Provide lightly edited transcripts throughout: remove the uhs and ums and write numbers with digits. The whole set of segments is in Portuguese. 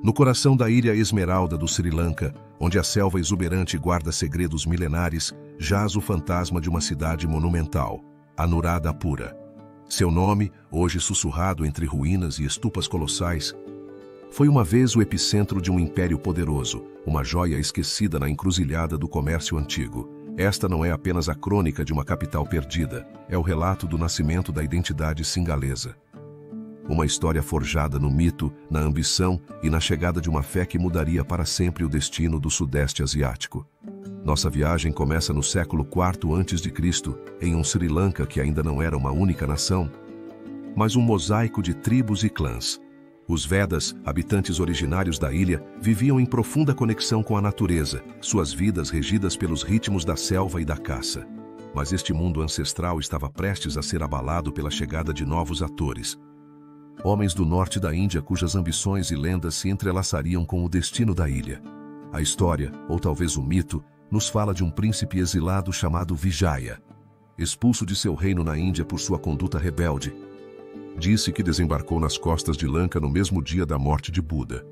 No coração da Ilha Esmeralda do Sri Lanka, onde a selva exuberante guarda segredos milenares, jaz o fantasma de uma cidade monumental, Anuradhapura. Seu nome, hoje sussurrado entre ruínas e estupas colossais, foi uma vez o epicentro de um império poderoso, uma joia esquecida na encruzilhada do comércio antigo. Esta não é apenas a crônica de uma capital perdida, é o relato do nascimento da identidade singalesa. Uma história forjada no mito, na ambição e na chegada de uma fé que mudaria para sempre o destino do Sudeste Asiático. Nossa viagem começa no século IV a.C., em um Sri Lanka que ainda não era uma única nação, mas um mosaico de tribos e clãs. Os Vedas, habitantes originários da ilha, viviam em profunda conexão com a natureza, suas vidas regidas pelos ritmos da selva e da caça. Mas este mundo ancestral estava prestes a ser abalado pela chegada de novos atores. Homens do norte da Índia cujas ambições e lendas se entrelaçariam com o destino da ilha. A história, ou talvez o mito, nos fala de um príncipe exilado chamado Vijaya. Expulso de seu reino na Índia por sua conduta rebelde, disse que desembarcou nas costas de Lanka no mesmo dia da morte de Buda.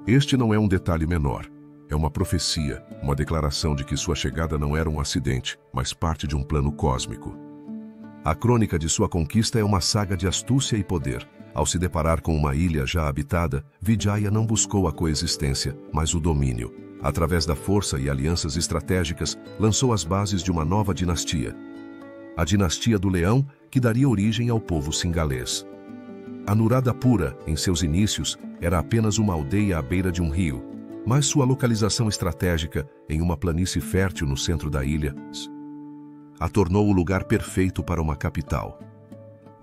Este não é um detalhe menor. É uma profecia, uma declaração de que sua chegada não era um acidente, mas parte de um plano cósmico. A crônica de sua conquista é uma saga de astúcia e poder. Ao se deparar com uma ilha já habitada, Vijaya não buscou a coexistência, mas o domínio. Através da força e alianças estratégicas, lançou as bases de uma nova dinastia. A dinastia do Leão, que daria origem ao povo singalês. Anuradhapura, em seus inícios, era apenas uma aldeia à beira de um rio, mas sua localização estratégica, em uma planície fértil no centro da ilha, a tornou o lugar perfeito para uma capital.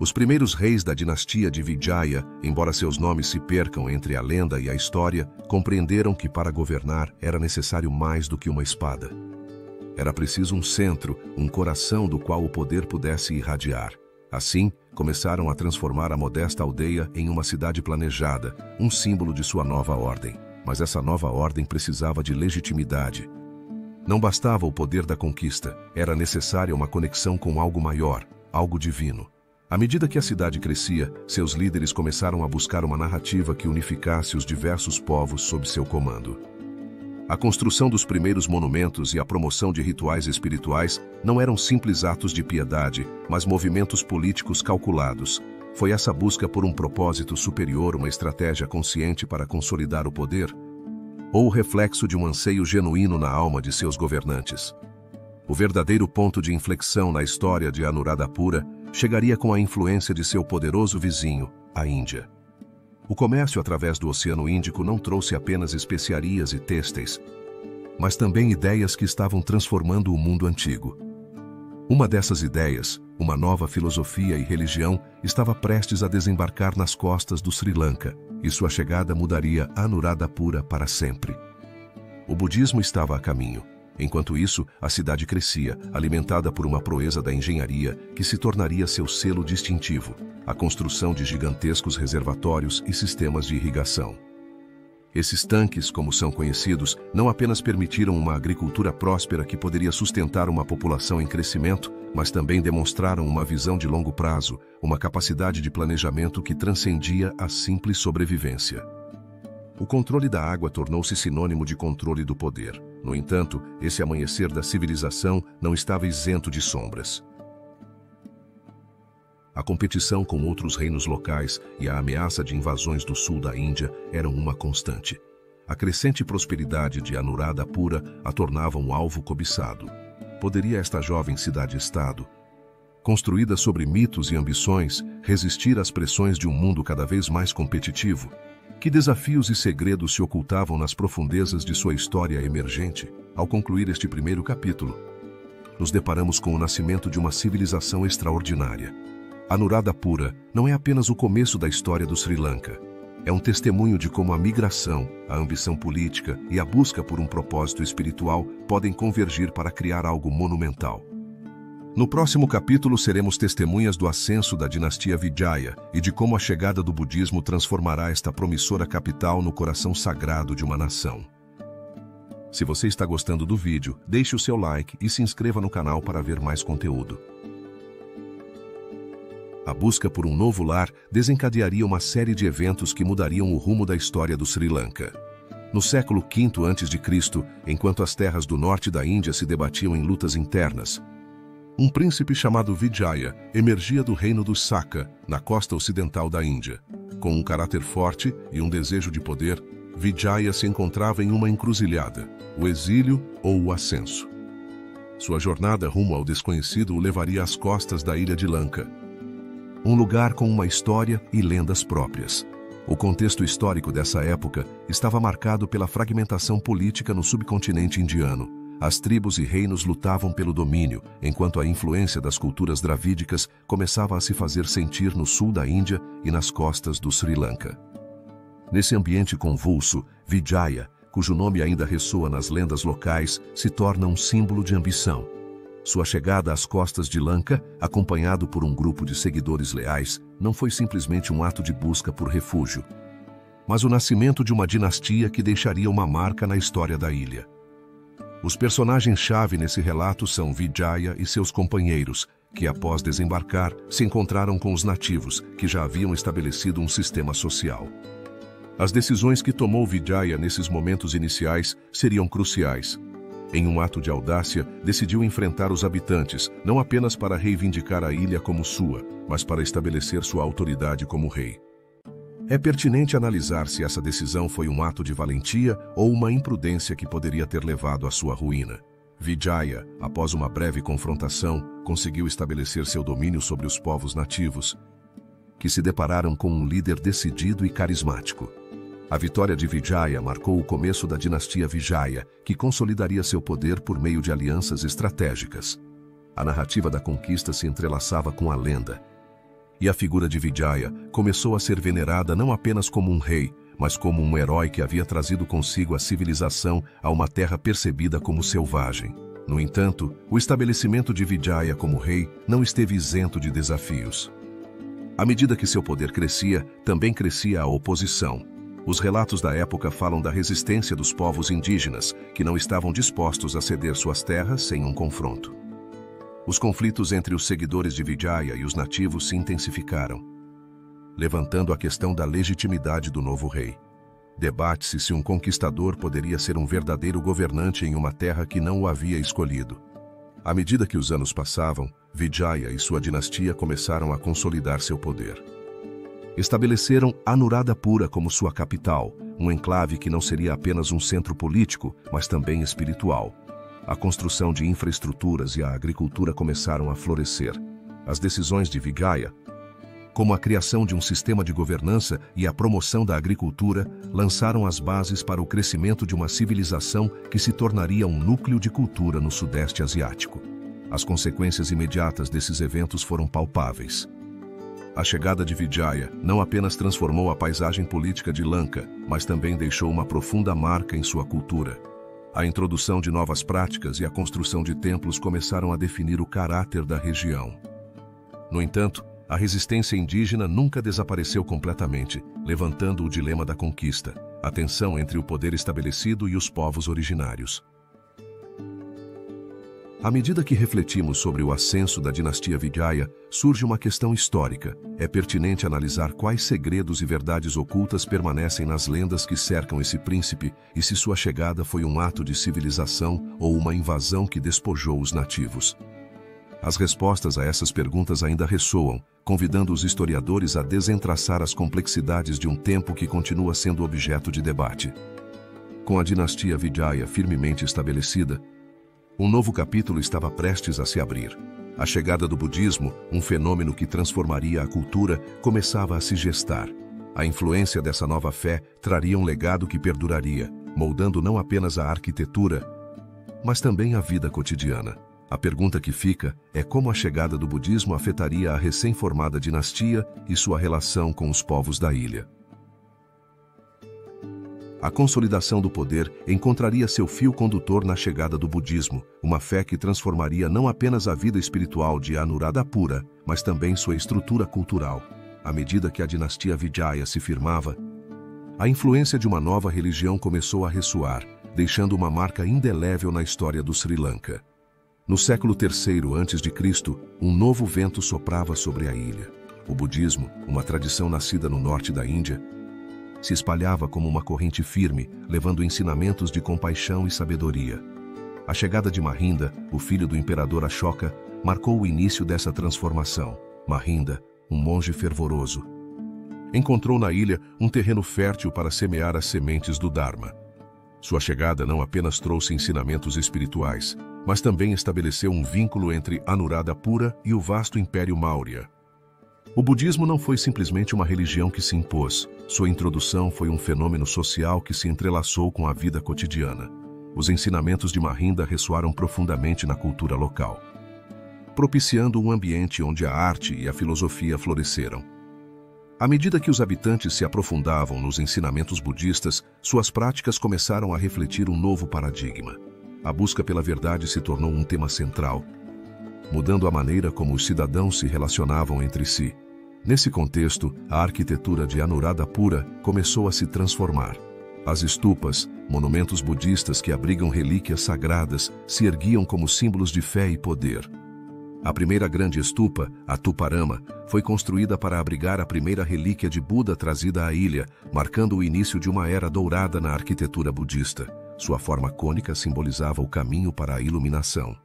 Os primeiros reis da dinastia de Vijaya, embora seus nomes se percam entre a lenda e a história, compreenderam que para governar era necessário mais do que uma espada. Era preciso um centro, um coração do qual o poder pudesse irradiar. Assim, começaram a transformar a modesta aldeia em uma cidade planejada, um símbolo de sua nova ordem. Mas essa nova ordem precisava de legitimidade. Não bastava o poder da conquista, era necessária uma conexão com algo maior, algo divino. À medida que a cidade crescia, seus líderes começaram a buscar uma narrativa que unificasse os diversos povos sob seu comando. A construção dos primeiros monumentos e a promoção de rituais espirituais não eram simples atos de piedade, mas movimentos políticos calculados. Foi essa busca por um propósito superior, uma estratégia consciente para consolidar o poder? Ou o reflexo de um anseio genuíno na alma de seus governantes? O verdadeiro ponto de inflexão na história de Anuradhapura chegaria com a influência de seu poderoso vizinho, a Índia. O comércio através do Oceano Índico não trouxe apenas especiarias e têxteis, mas também ideias que estavam transformando o mundo antigo. Uma dessas ideias, uma nova filosofia e religião, estava prestes a desembarcar nas costas do Sri Lanka, e sua chegada mudaria Anuradhapura para sempre. O budismo estava a caminho. Enquanto isso, a cidade crescia, alimentada por uma proeza da engenharia que se tornaria seu selo distintivo, a construção de gigantescos reservatórios e sistemas de irrigação. Esses tanques, como são conhecidos, não apenas permitiram uma agricultura próspera que poderia sustentar uma população em crescimento, mas também demonstraram uma visão de longo prazo, uma capacidade de planejamento que transcendia a simples sobrevivência. O controle da água tornou-se sinônimo de controle do poder. No entanto, esse amanhecer da civilização não estava isento de sombras. A competição com outros reinos locais e a ameaça de invasões do sul da Índia eram uma constante. A crescente prosperidade de Anuradhapura a tornava um alvo cobiçado. Poderia esta jovem cidade-estado, construída sobre mitos e ambições, resistir às pressões de um mundo cada vez mais competitivo? Que desafios e segredos se ocultavam nas profundezas de sua história emergente? Ao concluir este primeiro capítulo, nos deparamos com o nascimento de uma civilização extraordinária. Anuradhapura não é apenas o começo da história do Sri Lanka. É um testemunho de como a migração, a ambição política e a busca por um propósito espiritual podem convergir para criar algo monumental. No próximo capítulo seremos testemunhas do ascenso da dinastia Vijaya e de como a chegada do budismo transformará esta promissora capital no coração sagrado de uma nação. Se você está gostando do vídeo, deixe o seu like e se inscreva no canal para ver mais conteúdo. A busca por um novo lar desencadearia uma série de eventos que mudariam o rumo da história do Sri Lanka. No século V a.C., enquanto as terras do norte da Índia se debatiam em lutas internas, um príncipe chamado Vijaya emergia do reino dos Saka, na costa ocidental da Índia. Com um caráter forte e um desejo de poder, Vijaya se encontrava em uma encruzilhada: o exílio ou o ascenso. Sua jornada rumo ao desconhecido o levaria às costas da ilha de Lanka, um lugar com uma história e lendas próprias. O contexto histórico dessa época estava marcado pela fragmentação política no subcontinente indiano. As tribos e reinos lutavam pelo domínio, enquanto a influência das culturas dravídicas começava a se fazer sentir no sul da Índia e nas costas do Sri Lanka. Nesse ambiente convulso, Vijaya, cujo nome ainda ressoa nas lendas locais, se torna um símbolo de ambição. Sua chegada às costas de Lanka, acompanhado por um grupo de seguidores leais, não foi simplesmente um ato de busca por refúgio, mas o nascimento de uma dinastia que deixaria uma marca na história da ilha. Os personagens-chave nesse relato são Vijaya e seus companheiros, que após desembarcar, se encontraram com os nativos, que já haviam estabelecido um sistema social. As decisões que tomou Vijaya nesses momentos iniciais seriam cruciais. Em um ato de audácia, decidiu enfrentar os habitantes, não apenas para reivindicar a ilha como sua, mas para estabelecer sua autoridade como rei. É pertinente analisar se essa decisão foi um ato de valentia ou uma imprudência que poderia ter levado à sua ruína. Vijaya, após uma breve confrontação, conseguiu estabelecer seu domínio sobre os povos nativos, que se depararam com um líder decidido e carismático. A vitória de Vijaya marcou o começo da dinastia Vijaya, que consolidaria seu poder por meio de alianças estratégicas. A narrativa da conquista se entrelaçava com a lenda, e a figura de Vijaya começou a ser venerada não apenas como um rei, mas como um herói que havia trazido consigo a civilização a uma terra percebida como selvagem. No entanto, o estabelecimento de Vijaya como rei não esteve isento de desafios. À medida que seu poder crescia, também crescia a oposição. Os relatos da época falam da resistência dos povos indígenas, que não estavam dispostos a ceder suas terras sem um confronto. Os conflitos entre os seguidores de Vijaya e os nativos se intensificaram, levantando a questão da legitimidade do novo rei. Debate-se se um conquistador poderia ser um verdadeiro governante em uma terra que não o havia escolhido. À medida que os anos passavam, Vijaya e sua dinastia começaram a consolidar seu poder. Estabeleceram Anuradhapura como sua capital, um enclave que não seria apenas um centro político, mas também espiritual. A construção de infraestruturas e a agricultura começaram a florescer. As decisões de Vijaya, como a criação de um sistema de governança e a promoção da agricultura, lançaram as bases para o crescimento de uma civilização que se tornaria um núcleo de cultura no Sudeste Asiático. As consequências imediatas desses eventos foram palpáveis. A chegada de Vijaya não apenas transformou a paisagem política de Lanka, mas também deixou uma profunda marca em sua cultura. A introdução de novas práticas e a construção de templos começaram a definir o caráter da região. No entanto, a resistência indígena nunca desapareceu completamente, levantando o dilema da conquista, a tensão entre o poder estabelecido e os povos originários. À medida que refletimos sobre o ascenso da dinastia Vijaya, surge uma questão histórica. É pertinente analisar quais segredos e verdades ocultas permanecem nas lendas que cercam esse príncipe e se sua chegada foi um ato de civilização ou uma invasão que despojou os nativos. As respostas a essas perguntas ainda ressoam, convidando os historiadores a desentraçar as complexidades de um tempo que continua sendo objeto de debate. Com a dinastia Vijaya firmemente estabelecida, um novo capítulo estava prestes a se abrir. A chegada do budismo, um fenômeno que transformaria a cultura, começava a se gestar. A influência dessa nova fé traria um legado que perduraria, moldando não apenas a arquitetura, mas também a vida cotidiana. A pergunta que fica é como a chegada do budismo afetaria a recém-formada dinastia e sua relação com os povos da ilha. A consolidação do poder encontraria seu fio condutor na chegada do budismo, uma fé que transformaria não apenas a vida espiritual de Anuradhapura, mas também sua estrutura cultural. À medida que a dinastia Vijaya se firmava, a influência de uma nova religião começou a ressoar, deixando uma marca indelével na história do Sri Lanka. No século III a.C., um novo vento soprava sobre a ilha. O budismo, uma tradição nascida no norte da Índia, se espalhava como uma corrente firme, levando ensinamentos de compaixão e sabedoria. A chegada de Mahinda, o filho do imperador Ashoka, marcou o início dessa transformação. Mahinda, um monge fervoroso, encontrou na ilha um terreno fértil para semear as sementes do Dharma. Sua chegada não apenas trouxe ensinamentos espirituais, mas também estabeleceu um vínculo entre Anuradhapura e o vasto Império Maurya. O budismo não foi simplesmente uma religião que se impôs. Sua introdução foi um fenômeno social que se entrelaçou com a vida cotidiana. Os ensinamentos de Mahinda ressoaram profundamente na cultura local, propiciando um ambiente onde a arte e a filosofia floresceram. À medida que os habitantes se aprofundavam nos ensinamentos budistas, suas práticas começaram a refletir um novo paradigma. A busca pela verdade se tornou um tema central, mudando a maneira como os cidadãos se relacionavam entre si. Nesse contexto, a arquitetura de Anuradhapura começou a se transformar. As stupas, monumentos budistas que abrigam relíquias sagradas, se erguiam como símbolos de fé e poder. A primeira grande stupa, a Tuparama, foi construída para abrigar a primeira relíquia de Buda trazida à ilha, marcando o início de uma era dourada na arquitetura budista. Sua forma cônica simbolizava o caminho para a iluminação.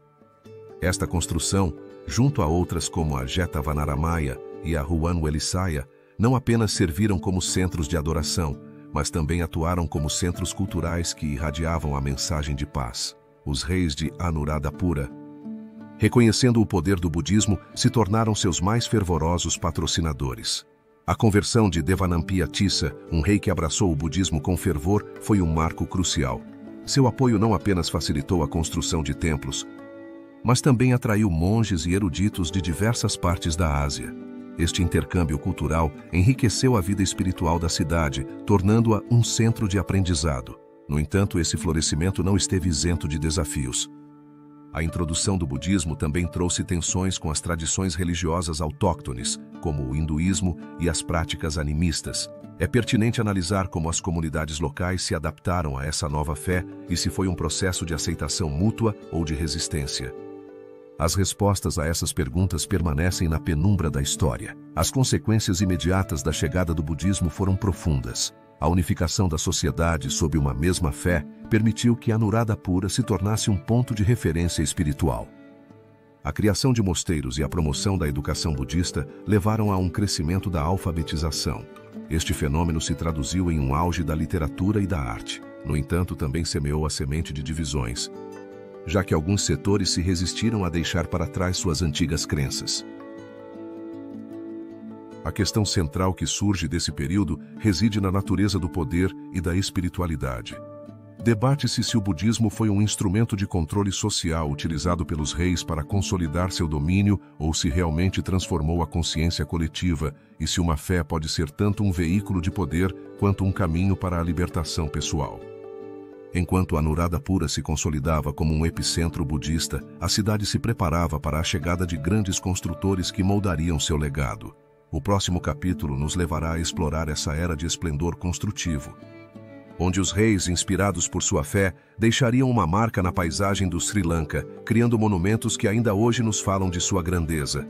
Esta construção, junto a outras como a Jetavanaramaya e a Huanwelisaya, não apenas serviram como centros de adoração, mas também atuaram como centros culturais que irradiavam a mensagem de paz. Os reis de Anuradhapura, reconhecendo o poder do budismo, se tornaram seus mais fervorosos patrocinadores. A conversão de Devanampiya Tissa, um rei que abraçou o budismo com fervor, foi um marco crucial. Seu apoio não apenas facilitou a construção de templos, mas também atraiu monges e eruditos de diversas partes da Ásia. Este intercâmbio cultural enriqueceu a vida espiritual da cidade, tornando-a um centro de aprendizado. No entanto, esse florescimento não esteve isento de desafios. A introdução do budismo também trouxe tensões com as tradições religiosas autóctones, como o hinduísmo e as práticas animistas. É pertinente analisar como as comunidades locais se adaptaram a essa nova fé e se foi um processo de aceitação mútua ou de resistência. As respostas a essas perguntas permanecem na penumbra da história. As consequências imediatas da chegada do budismo foram profundas. A unificação da sociedade sob uma mesma fé permitiu que Anuradhapura se tornasse um ponto de referência espiritual. A criação de mosteiros e a promoção da educação budista levaram a um crescimento da alfabetização. Este fenômeno se traduziu em um auge da literatura e da arte. No entanto, também semeou a semente de divisões, já que alguns setores se resistiram a deixar para trás suas antigas crenças. A questão central que surge desse período reside na natureza do poder e da espiritualidade. Debate-se se o budismo foi um instrumento de controle social utilizado pelos reis para consolidar seu domínio ou se realmente transformou a consciência coletiva e se uma fé pode ser tanto um veículo de poder quanto um caminho para a libertação pessoal. Enquanto Anuradhapura se consolidava como um epicentro budista, a cidade se preparava para a chegada de grandes construtores que moldariam seu legado. O próximo capítulo nos levará a explorar essa era de esplendor construtivo, onde os reis, inspirados por sua fé, deixariam uma marca na paisagem do Sri Lanka, criando monumentos que ainda hoje nos falam de sua grandeza.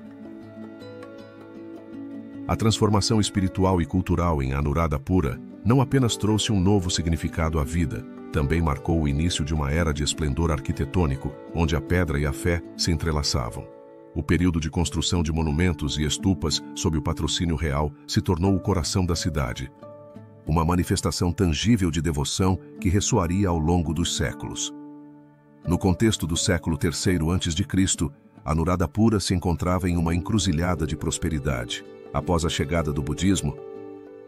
A transformação espiritual e cultural em Anuradhapura não apenas trouxe um novo significado à vida, também marcou o início de uma era de esplendor arquitetônico, onde a pedra e a fé se entrelaçavam. O período de construção de monumentos e estupas sob o patrocínio real se tornou o coração da cidade, uma manifestação tangível de devoção que ressoaria ao longo dos séculos. No contexto do século III a.C., Anuradhapura se encontrava em uma encruzilhada de prosperidade. Após a chegada do budismo,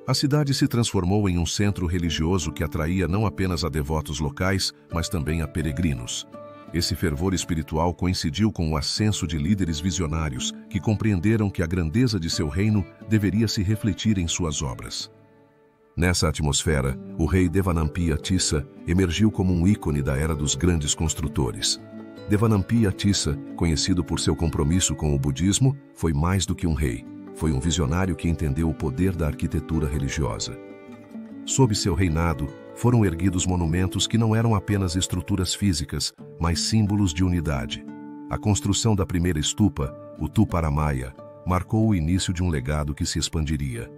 a cidade se transformou em um centro religioso que atraía não apenas a devotos locais, mas também a peregrinos. Esse fervor espiritual coincidiu com o ascenso de líderes visionários que compreenderam que a grandeza de seu reino deveria se refletir em suas obras. Nessa atmosfera, o rei Devanampiya Tissa emergiu como um ícone da era dos grandes construtores. Devanampiya Tissa, conhecido por seu compromisso com o budismo, foi mais do que um rei. Foi um visionário que entendeu o poder da arquitetura religiosa. Sob seu reinado, foram erguidos monumentos que não eram apenas estruturas físicas, mas símbolos de unidade. A construção da primeira stupa, o Tuparamaya, marcou o início de um legado que se expandiria.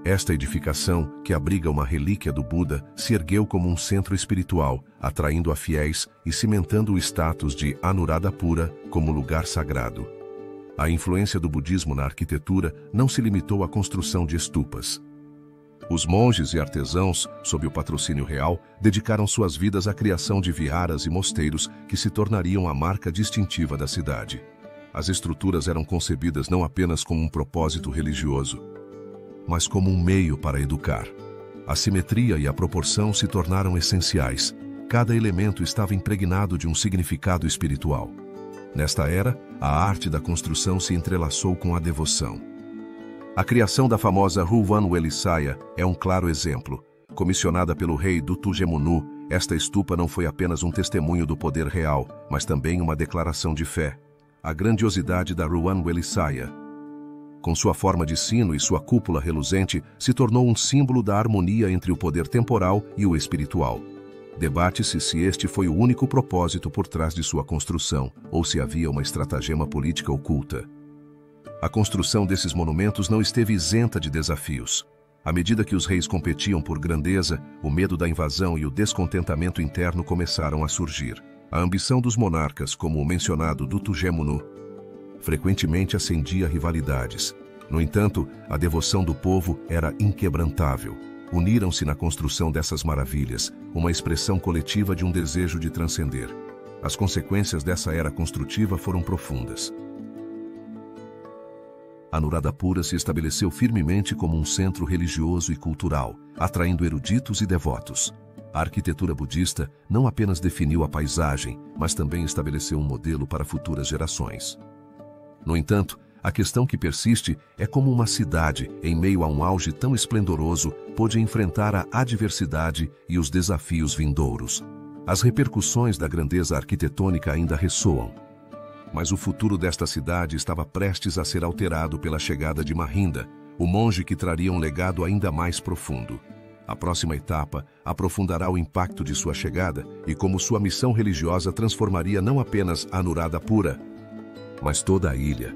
Esta edificação, que abriga uma relíquia do Buda, se ergueu como um centro espiritual, atraindo a fiéis e cimentando o status de Anuradhapura como lugar sagrado. A influência do budismo na arquitetura não se limitou à construção de estupas. Os monges e artesãos, sob o patrocínio real, dedicaram suas vidas à criação de viharas e mosteiros que se tornariam a marca distintiva da cidade. As estruturas eram concebidas não apenas com um propósito religioso, mas como um meio para educar. A simetria e a proporção se tornaram essenciais. Cada elemento estava impregnado de um significado espiritual. Nesta era, a arte da construção se entrelaçou com a devoção. A criação da famosa Ruwan Welisaya é um claro exemplo. Comissionada pelo rei Dutujemunu, esta estupa não foi apenas um testemunho do poder real, mas também uma declaração de fé. A grandiosidade da Ruwan Welisaya, com sua forma de sino e sua cúpula reluzente, se tornou um símbolo da harmonia entre o poder temporal e o espiritual. Debate-se se este foi o único propósito por trás de sua construção, ou se havia uma estratagema política oculta. A construção desses monumentos não esteve isenta de desafios. À medida que os reis competiam por grandeza, o medo da invasão e o descontentamento interno começaram a surgir. A ambição dos monarcas, como o mencionado Dutujemunu, frequentemente acendia rivalidades. No entanto, a devoção do povo era inquebrantável. Uniram-se na construção dessas maravilhas, uma expressão coletiva de um desejo de transcender. As consequências dessa era construtiva foram profundas. Anuradhapura se estabeleceu firmemente como um centro religioso e cultural, atraindo eruditos e devotos. A arquitetura budista não apenas definiu a paisagem, mas também estabeleceu um modelo para futuras gerações. No entanto, a questão que persiste é como uma cidade, em meio a um auge tão esplendoroso, pôde enfrentar a adversidade e os desafios vindouros. As repercussões da grandeza arquitetônica ainda ressoam. Mas o futuro desta cidade estava prestes a ser alterado pela chegada de Mahinda, o monge que traria um legado ainda mais profundo. A próxima etapa aprofundará o impacto de sua chegada e como sua missão religiosa transformaria não apenas Anuradhapura, mas toda a ilha.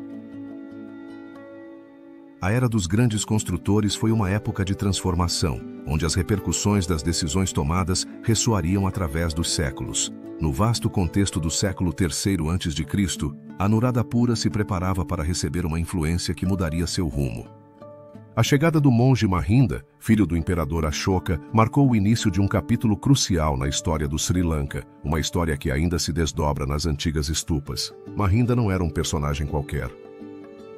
A era dos grandes construtores foi uma época de transformação, onde as repercussões das decisões tomadas ressoariam através dos séculos. No vasto contexto do século III a.C., Anuradhapura se preparava para receber uma influência que mudaria seu rumo. A chegada do monge Mahinda, filho do imperador Ashoka, marcou o início de um capítulo crucial na história do Sri Lanka, uma história que ainda se desdobra nas antigas estupas. Mahinda não era um personagem qualquer.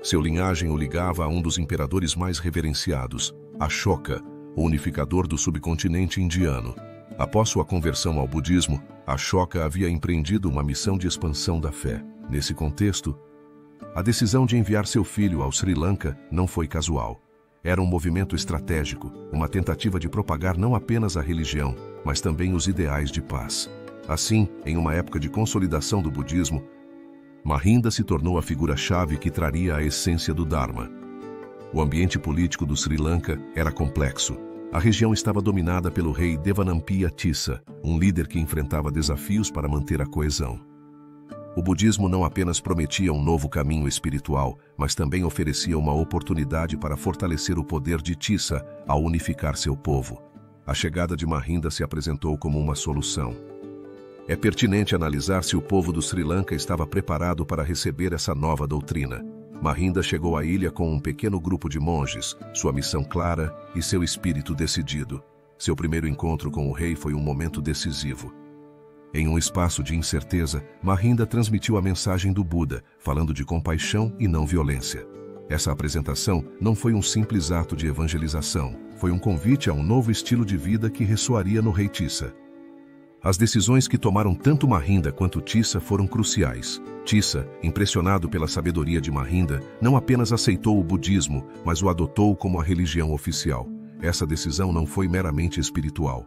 Seu linhagem o ligava a um dos imperadores mais reverenciados, Ashoka, o unificador do subcontinente indiano. Após sua conversão ao budismo, Ashoka havia empreendido uma missão de expansão da fé. Nesse contexto, a decisão de enviar seu filho ao Sri Lanka não foi casual. Era um movimento estratégico, uma tentativa de propagar não apenas a religião, mas também os ideais de paz. Assim, em uma época de consolidação do budismo, Mahinda se tornou a figura-chave que traria a essência do Dharma. O ambiente político do Sri Lanka era complexo. A região estava dominada pelo rei Devanampiya Tissa, um líder que enfrentava desafios para manter a coesão. O budismo não apenas prometia um novo caminho espiritual, mas também oferecia uma oportunidade para fortalecer o poder de Tissa ao unificar seu povo. A chegada de Mahinda se apresentou como uma solução. É pertinente analisar se o povo do Sri Lanka estava preparado para receber essa nova doutrina. Mahinda chegou à ilha com um pequeno grupo de monges, sua missão clara e seu espírito decidido. Seu primeiro encontro com o rei foi um momento decisivo. Em um espaço de incerteza, Mahinda transmitiu a mensagem do Buda, falando de compaixão e não violência. Essa apresentação não foi um simples ato de evangelização, foi um convite a um novo estilo de vida que ressoaria no rei Tissa. As decisões que tomaram tanto Mahinda quanto Tissa foram cruciais. Tissa, impressionado pela sabedoria de Mahinda, não apenas aceitou o budismo, mas o adotou como a religião oficial. Essa decisão não foi meramente espiritual.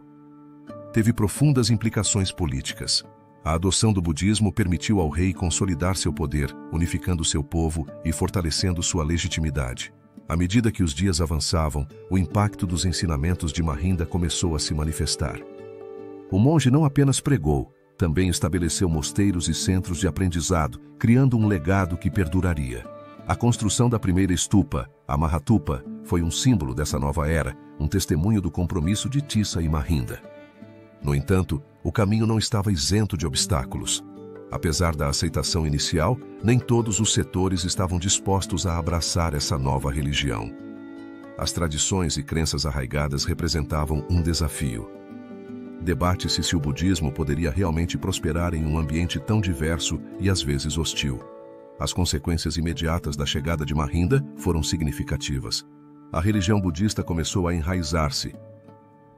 Teve profundas implicações políticas. A adoção do budismo permitiu ao rei consolidar seu poder, unificando seu povo e fortalecendo sua legitimidade. À medida que os dias avançavam, o impacto dos ensinamentos de Mahinda começou a se manifestar. O monge não apenas pregou, também estabeleceu mosteiros e centros de aprendizado, criando um legado que perduraria. A construção da primeira stupa, a Mahathupa, foi um símbolo dessa nova era, um testemunho do compromisso de Tissa e Mahinda. No entanto, o caminho não estava isento de obstáculos. Apesar da aceitação inicial, nem todos os setores estavam dispostos a abraçar essa nova religião. As tradições e crenças arraigadas representavam um desafio. Debate-se se o budismo poderia realmente prosperar em um ambiente tão diverso e às vezes hostil. As consequências imediatas da chegada de Mahinda foram significativas. A religião budista começou a enraizar-se,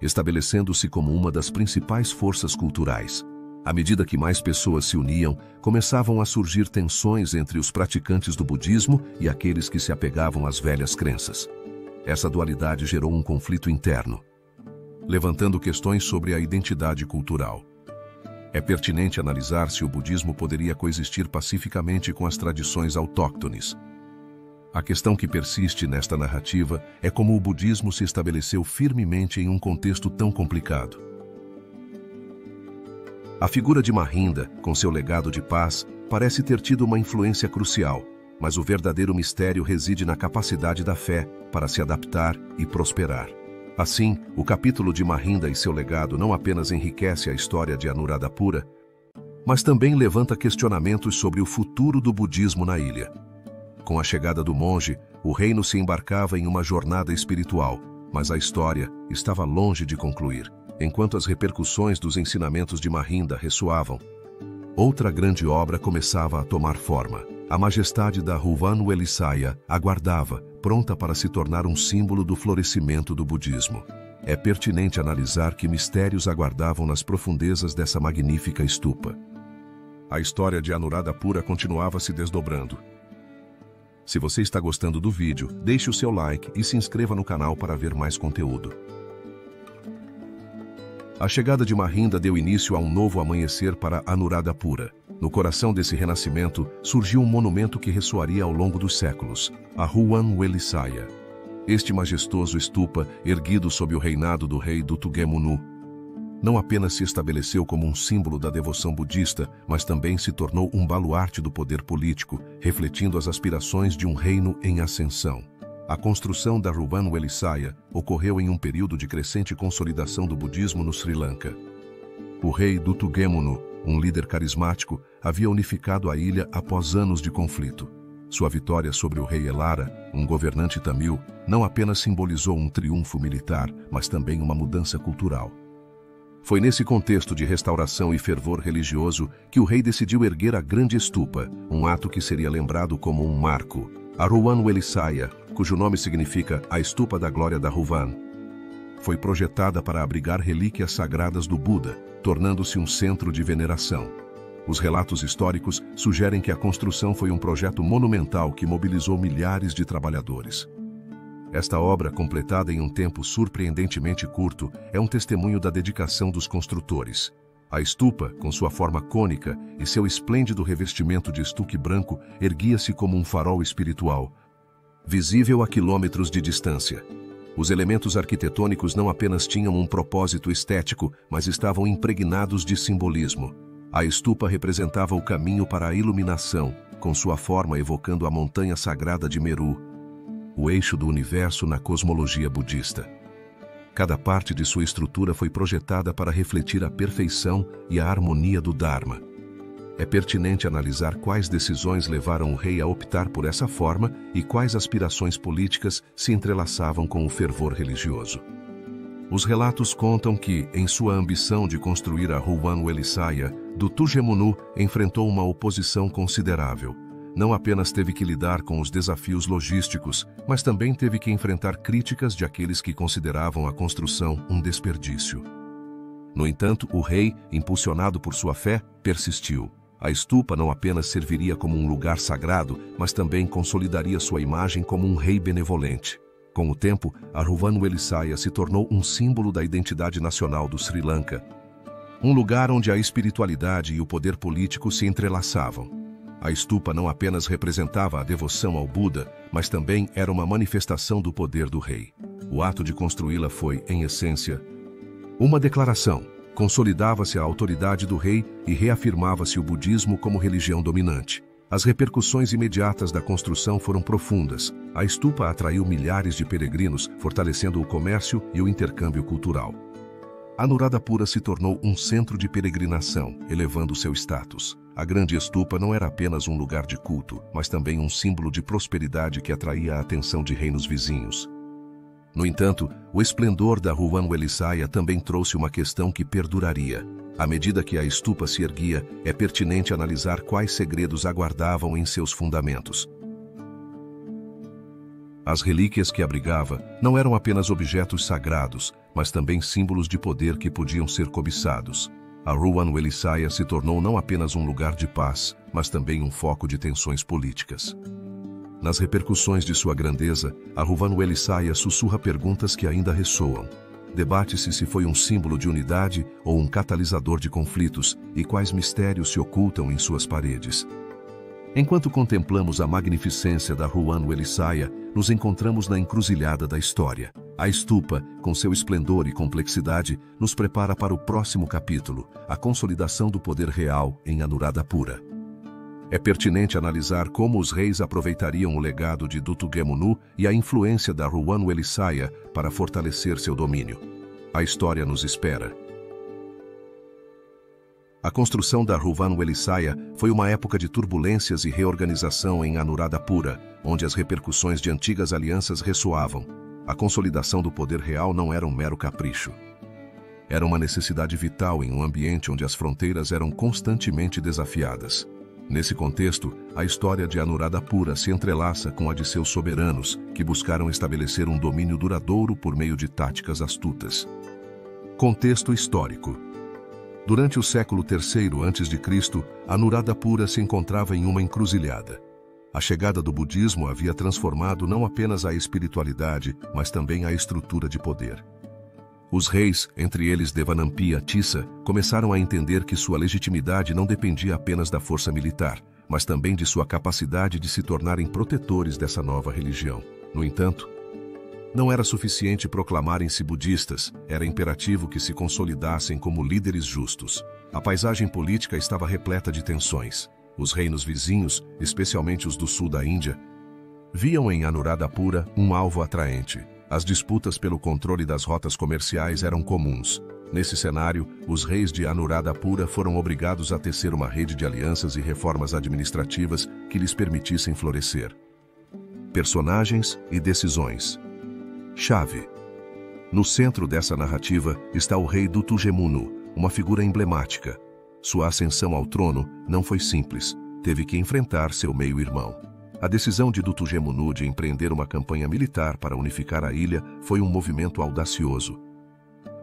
estabelecendo-se como uma das principais forças culturais. À medida que mais pessoas se uniam, começavam a surgir tensões entre os praticantes do budismo e aqueles que se apegavam às velhas crenças. Essa dualidade gerou um conflito interno, levantando questões sobre a identidade cultural. É pertinente analisar se o budismo poderia coexistir pacificamente com as tradições autóctones. A questão que persiste nesta narrativa é como o budismo se estabeleceu firmemente em um contexto tão complicado. A figura de Mahinda, com seu legado de paz, parece ter tido uma influência crucial, mas o verdadeiro mistério reside na capacidade da fé para se adaptar e prosperar. Assim, o capítulo de Mahinda e seu legado não apenas enriquece a história de Anuradhapura, mas também levanta questionamentos sobre o futuro do budismo na ilha. Com a chegada do monge, o reino se embarcava em uma jornada espiritual, mas a história estava longe de concluir. Enquanto as repercussões dos ensinamentos de Mahinda ressoavam, outra grande obra começava a tomar forma. A majestade da Ruvan Welisaya aguardava, pronta para se tornar um símbolo do florescimento do budismo. É pertinente analisar que mistérios aguardavam nas profundezas dessa magnífica stupa. A história de Anuradhapura continuava se desdobrando. Se você está gostando do vídeo, deixe o seu like e se inscreva no canal para ver mais conteúdo. A chegada de Mahinda deu início a um novo amanhecer para Anuradhapura. No coração desse renascimento, surgiu um monumento que ressoaria ao longo dos séculos, a Ruvan Welisaya. Este majestoso stupa, erguido sob o reinado do rei Dutugemunu, não apenas se estabeleceu como um símbolo da devoção budista, mas também se tornou um baluarte do poder político, refletindo as aspirações de um reino em ascensão. A construção da Ruvan Welisaya ocorreu em um período de crescente consolidação do budismo no Sri Lanka. O rei Dutugemunu, um líder carismático, havia unificado a ilha após anos de conflito. Sua vitória sobre o rei Elara, um governante tamil, não apenas simbolizou um triunfo militar, mas também uma mudança cultural. Foi nesse contexto de restauração e fervor religioso que o rei decidiu erguer a grande stupa, um ato que seria lembrado como um marco. A Ruvan Welisaya, cujo nome significa a Stupa da Glória da Ruvan, foi projetada para abrigar relíquias sagradas do Buda, tornando-se um centro de veneração. Os relatos históricos sugerem que a construção foi um projeto monumental que mobilizou milhares de trabalhadores. Esta obra, completada em um tempo surpreendentemente curto, é um testemunho da dedicação dos construtores. A stupa, com sua forma cônica e seu esplêndido revestimento de estuque branco, erguia-se como um farol espiritual, visível a quilômetros de distância. Os elementos arquitetônicos não apenas tinham um propósito estético, mas estavam impregnados de simbolismo. A stupa representava o caminho para a iluminação, com sua forma evocando a montanha sagrada de Meru, o eixo do universo na cosmologia budista. Cada parte de sua estrutura foi projetada para refletir a perfeição e a harmonia do Dharma. É pertinente analisar quais decisões levaram o rei a optar por essa forma e quais aspirações políticas se entrelaçavam com o fervor religioso. Os relatos contam que, em sua ambição de construir a Ruvan Welisaya, Dutugemunu enfrentou uma oposição considerável. Não apenas teve que lidar com os desafios logísticos, mas também teve que enfrentar críticas de aqueles que consideravam a construção um desperdício. No entanto, o rei, impulsionado por sua fé, persistiu. A stupa não apenas serviria como um lugar sagrado, mas também consolidaria sua imagem como um rei benevolente. Com o tempo, a Ruvan Welisaya se tornou um símbolo da identidade nacional do Sri Lanka, um lugar onde a espiritualidade e o poder político se entrelaçavam. A stupa não apenas representava a devoção ao Buda, mas também era uma manifestação do poder do rei. O ato de construí-la foi, em essência, uma declaração. Consolidava-se a autoridade do rei e reafirmava-se o budismo como religião dominante. As repercussões imediatas da construção foram profundas. A estupa atraiu milhares de peregrinos, fortalecendo o comércio e o intercâmbio cultural. Anuradhapura se tornou um centro de peregrinação, elevando seu status. A grande estupa não era apenas um lugar de culto, mas também um símbolo de prosperidade que atraía a atenção de reinos vizinhos. No entanto, o esplendor da Huvan-Wellisaya também trouxe uma questão que perduraria. À medida que a estupa se erguia, é pertinente analisar quais segredos aguardavam em seus fundamentos. As relíquias que abrigava não eram apenas objetos sagrados, mas também símbolos de poder que podiam ser cobiçados. A Huvan-Wellisaya se tornou não apenas um lugar de paz, mas também um foco de tensões políticas. Nas repercussões de sua grandeza, a Huvan-Wellisaya sussurra perguntas que ainda ressoam. Debate-se se foi um símbolo de unidade ou um catalisador de conflitos, e quais mistérios se ocultam em suas paredes. Enquanto contemplamos a magnificência da Huvan-Wellisaya, nos encontramos na encruzilhada da história. A estupa, com seu esplendor e complexidade, nos prepara para o próximo capítulo, a consolidação do poder real em Anuradhapura. É pertinente analisar como os reis aproveitariam o legado de Dutugemunu e a influência da Huvan-Wellisaya para fortalecer seu domínio. A história nos espera. A construção da Huvan-Wellisaya foi uma época de turbulências e reorganização em Anuradhapura, onde as repercussões de antigas alianças ressoavam. A consolidação do poder real não era um mero capricho. Era uma necessidade vital em um ambiente onde as fronteiras eram constantemente desafiadas. Nesse contexto, a história de Anuradhapura se entrelaça com a de seus soberanos, que buscaram estabelecer um domínio duradouro por meio de táticas astutas. Contexto histórico. Durante o século III a.C., Anuradhapura se encontrava em uma encruzilhada. A chegada do budismo havia transformado não apenas a espiritualidade, mas também a estrutura de poder. Os reis, entre eles Devanampi e Atissa, começaram a entender que sua legitimidade não dependia apenas da força militar, mas também de sua capacidade de se tornarem protetores dessa nova religião. No entanto, não era suficiente proclamarem-se budistas, era imperativo que se consolidassem como líderes justos. A paisagem política estava repleta de tensões. Os reinos vizinhos, especialmente os do sul da Índia, viam em Anuradhapura um alvo atraente. As disputas pelo controle das rotas comerciais eram comuns. Nesse cenário, os reis de Anuradhapura foram obrigados a tecer uma rede de alianças e reformas administrativas que lhes permitissem florescer. Personagens e decisões. Chave. No centro dessa narrativa está o rei Dutugemunu, uma figura emblemática. Sua ascensão ao trono não foi simples, teve que enfrentar seu meio-irmão. A decisão de Dutugemunu de empreender uma campanha militar para unificar a ilha foi um movimento audacioso,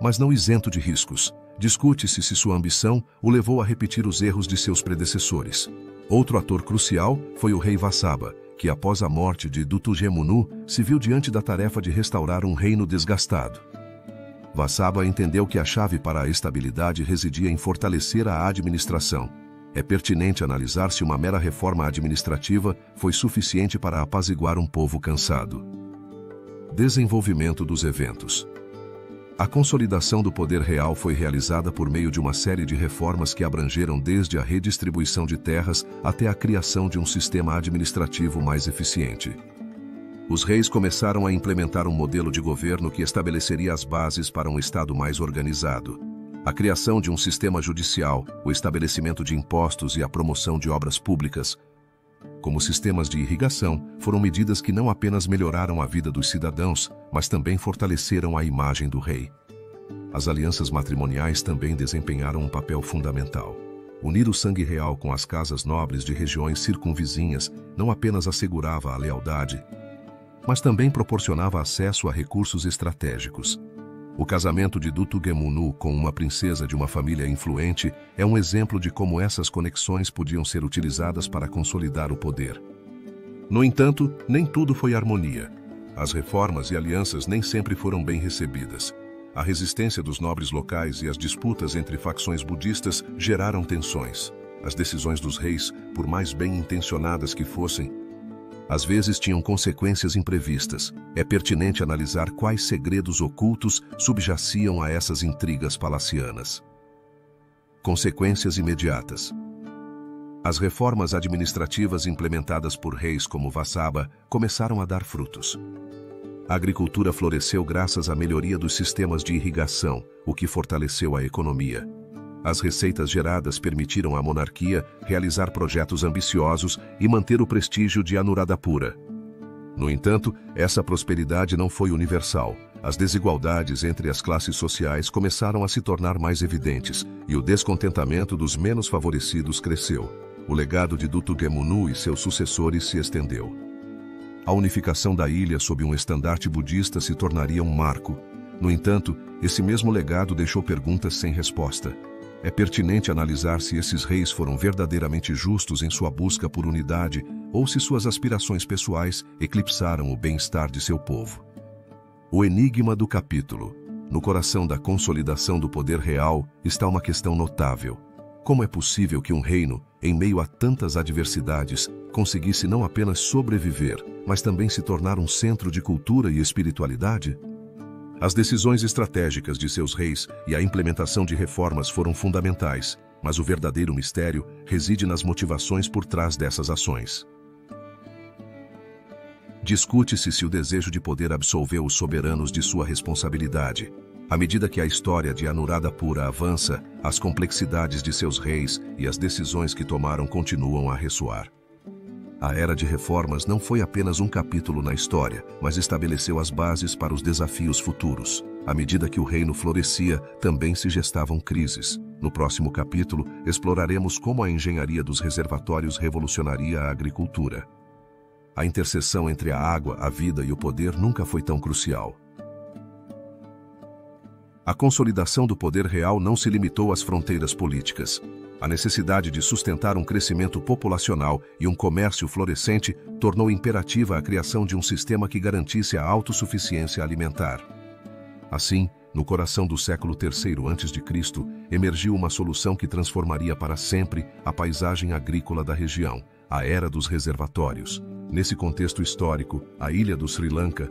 mas não isento de riscos. Discute-se se sua ambição o levou a repetir os erros de seus predecessores. Outro ator crucial foi o rei Vasaba, que após a morte de Dutugemunu se viu diante da tarefa de restaurar um reino desgastado. Vasaba entendeu que a chave para a estabilidade residia em fortalecer a administração. É pertinente analisar se uma mera reforma administrativa foi suficiente para apaziguar um povo cansado. Desenvolvimento dos eventos. A consolidação do poder real foi realizada por meio de uma série de reformas que abrangeram desde a redistribuição de terras até a criação de um sistema administrativo mais eficiente. Os reis começaram a implementar um modelo de governo que estabeleceria as bases para um Estado mais organizado. A criação de um sistema judicial, o estabelecimento de impostos e a promoção de obras públicas, como sistemas de irrigação, foram medidas que não apenas melhoraram a vida dos cidadãos, mas também fortaleceram a imagem do rei. As alianças matrimoniais também desempenharam um papel fundamental. Unir o sangue real com as casas nobres de regiões circunvizinhas não apenas assegurava a lealdade, mas também proporcionava acesso a recursos estratégicos. O casamento de Dutugemunu com uma princesa de uma família influente é um exemplo de como essas conexões podiam ser utilizadas para consolidar o poder. No entanto, nem tudo foi harmonia. As reformas e alianças nem sempre foram bem recebidas. A resistência dos nobres locais e as disputas entre facções budistas geraram tensões. As decisões dos reis, por mais bem intencionadas que fossem, às vezes tinham consequências imprevistas. É pertinente analisar quais segredos ocultos subjaciam a essas intrigas palacianas. Consequências imediatas. As reformas administrativas implementadas por reis como Vassaba começaram a dar frutos. A agricultura floresceu graças à melhoria dos sistemas de irrigação, o que fortaleceu a economia. As receitas geradas permitiram à monarquia realizar projetos ambiciosos e manter o prestígio de Anuradhapura. No entanto, essa prosperidade não foi universal. As desigualdades entre as classes sociais começaram a se tornar mais evidentes e o descontentamento dos menos favorecidos cresceu. O legado de Dutughemuno e seus sucessores se estendeu. A unificação da ilha sob um estandarte budista se tornaria um marco. No entanto, esse mesmo legado deixou perguntas sem resposta. É pertinente analisar se esses reis foram verdadeiramente justos em sua busca por unidade ou se suas aspirações pessoais eclipsaram o bem-estar de seu povo. O enigma do capítulo. No coração da consolidação do poder real está uma questão notável. Como é possível que um reino, em meio a tantas adversidades, conseguisse não apenas sobreviver, mas também se tornar um centro de cultura e espiritualidade? As decisões estratégicas de seus reis e a implementação de reformas foram fundamentais, mas o verdadeiro mistério reside nas motivações por trás dessas ações. Discute-se se o desejo de poder absolveu os soberanos de sua responsabilidade. À medida que a história de Anuradhapura avança, as complexidades de seus reis e as decisões que tomaram continuam a ressoar. A era de reformas não foi apenas um capítulo na história, mas estabeleceu as bases para os desafios futuros. À medida que o reino florescia, também se gestavam crises. No próximo capítulo, exploraremos como a engenharia dos reservatórios revolucionaria a agricultura. A interseção entre a água, a vida e o poder nunca foi tão crucial. A consolidação do poder real não se limitou às fronteiras políticas. A necessidade de sustentar um crescimento populacional e um comércio florescente tornou imperativa a criação de um sistema que garantisse a autossuficiência alimentar. Assim, no coração do século III a.C., emergiu uma solução que transformaria para sempre a paisagem agrícola da região, a Era dos Reservatórios. Nesse contexto histórico, a ilha do Sri Lanka,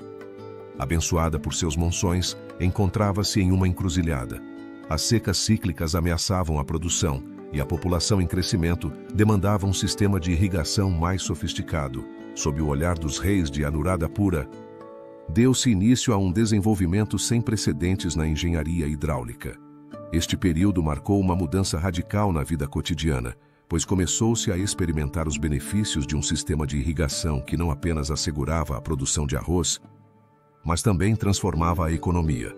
abençoada por seus monções, encontrava-se em uma encruzilhada. As secas cíclicas ameaçavam a produção e a população em crescimento demandava um sistema de irrigação mais sofisticado. Sob o olhar dos reis de Anuradhapura, deu-se início a um desenvolvimento sem precedentes na engenharia hidráulica. Este período marcou uma mudança radical na vida cotidiana, pois começou-se a experimentar os benefícios de um sistema de irrigação que não apenas assegurava a produção de arroz, mas também transformava a economia.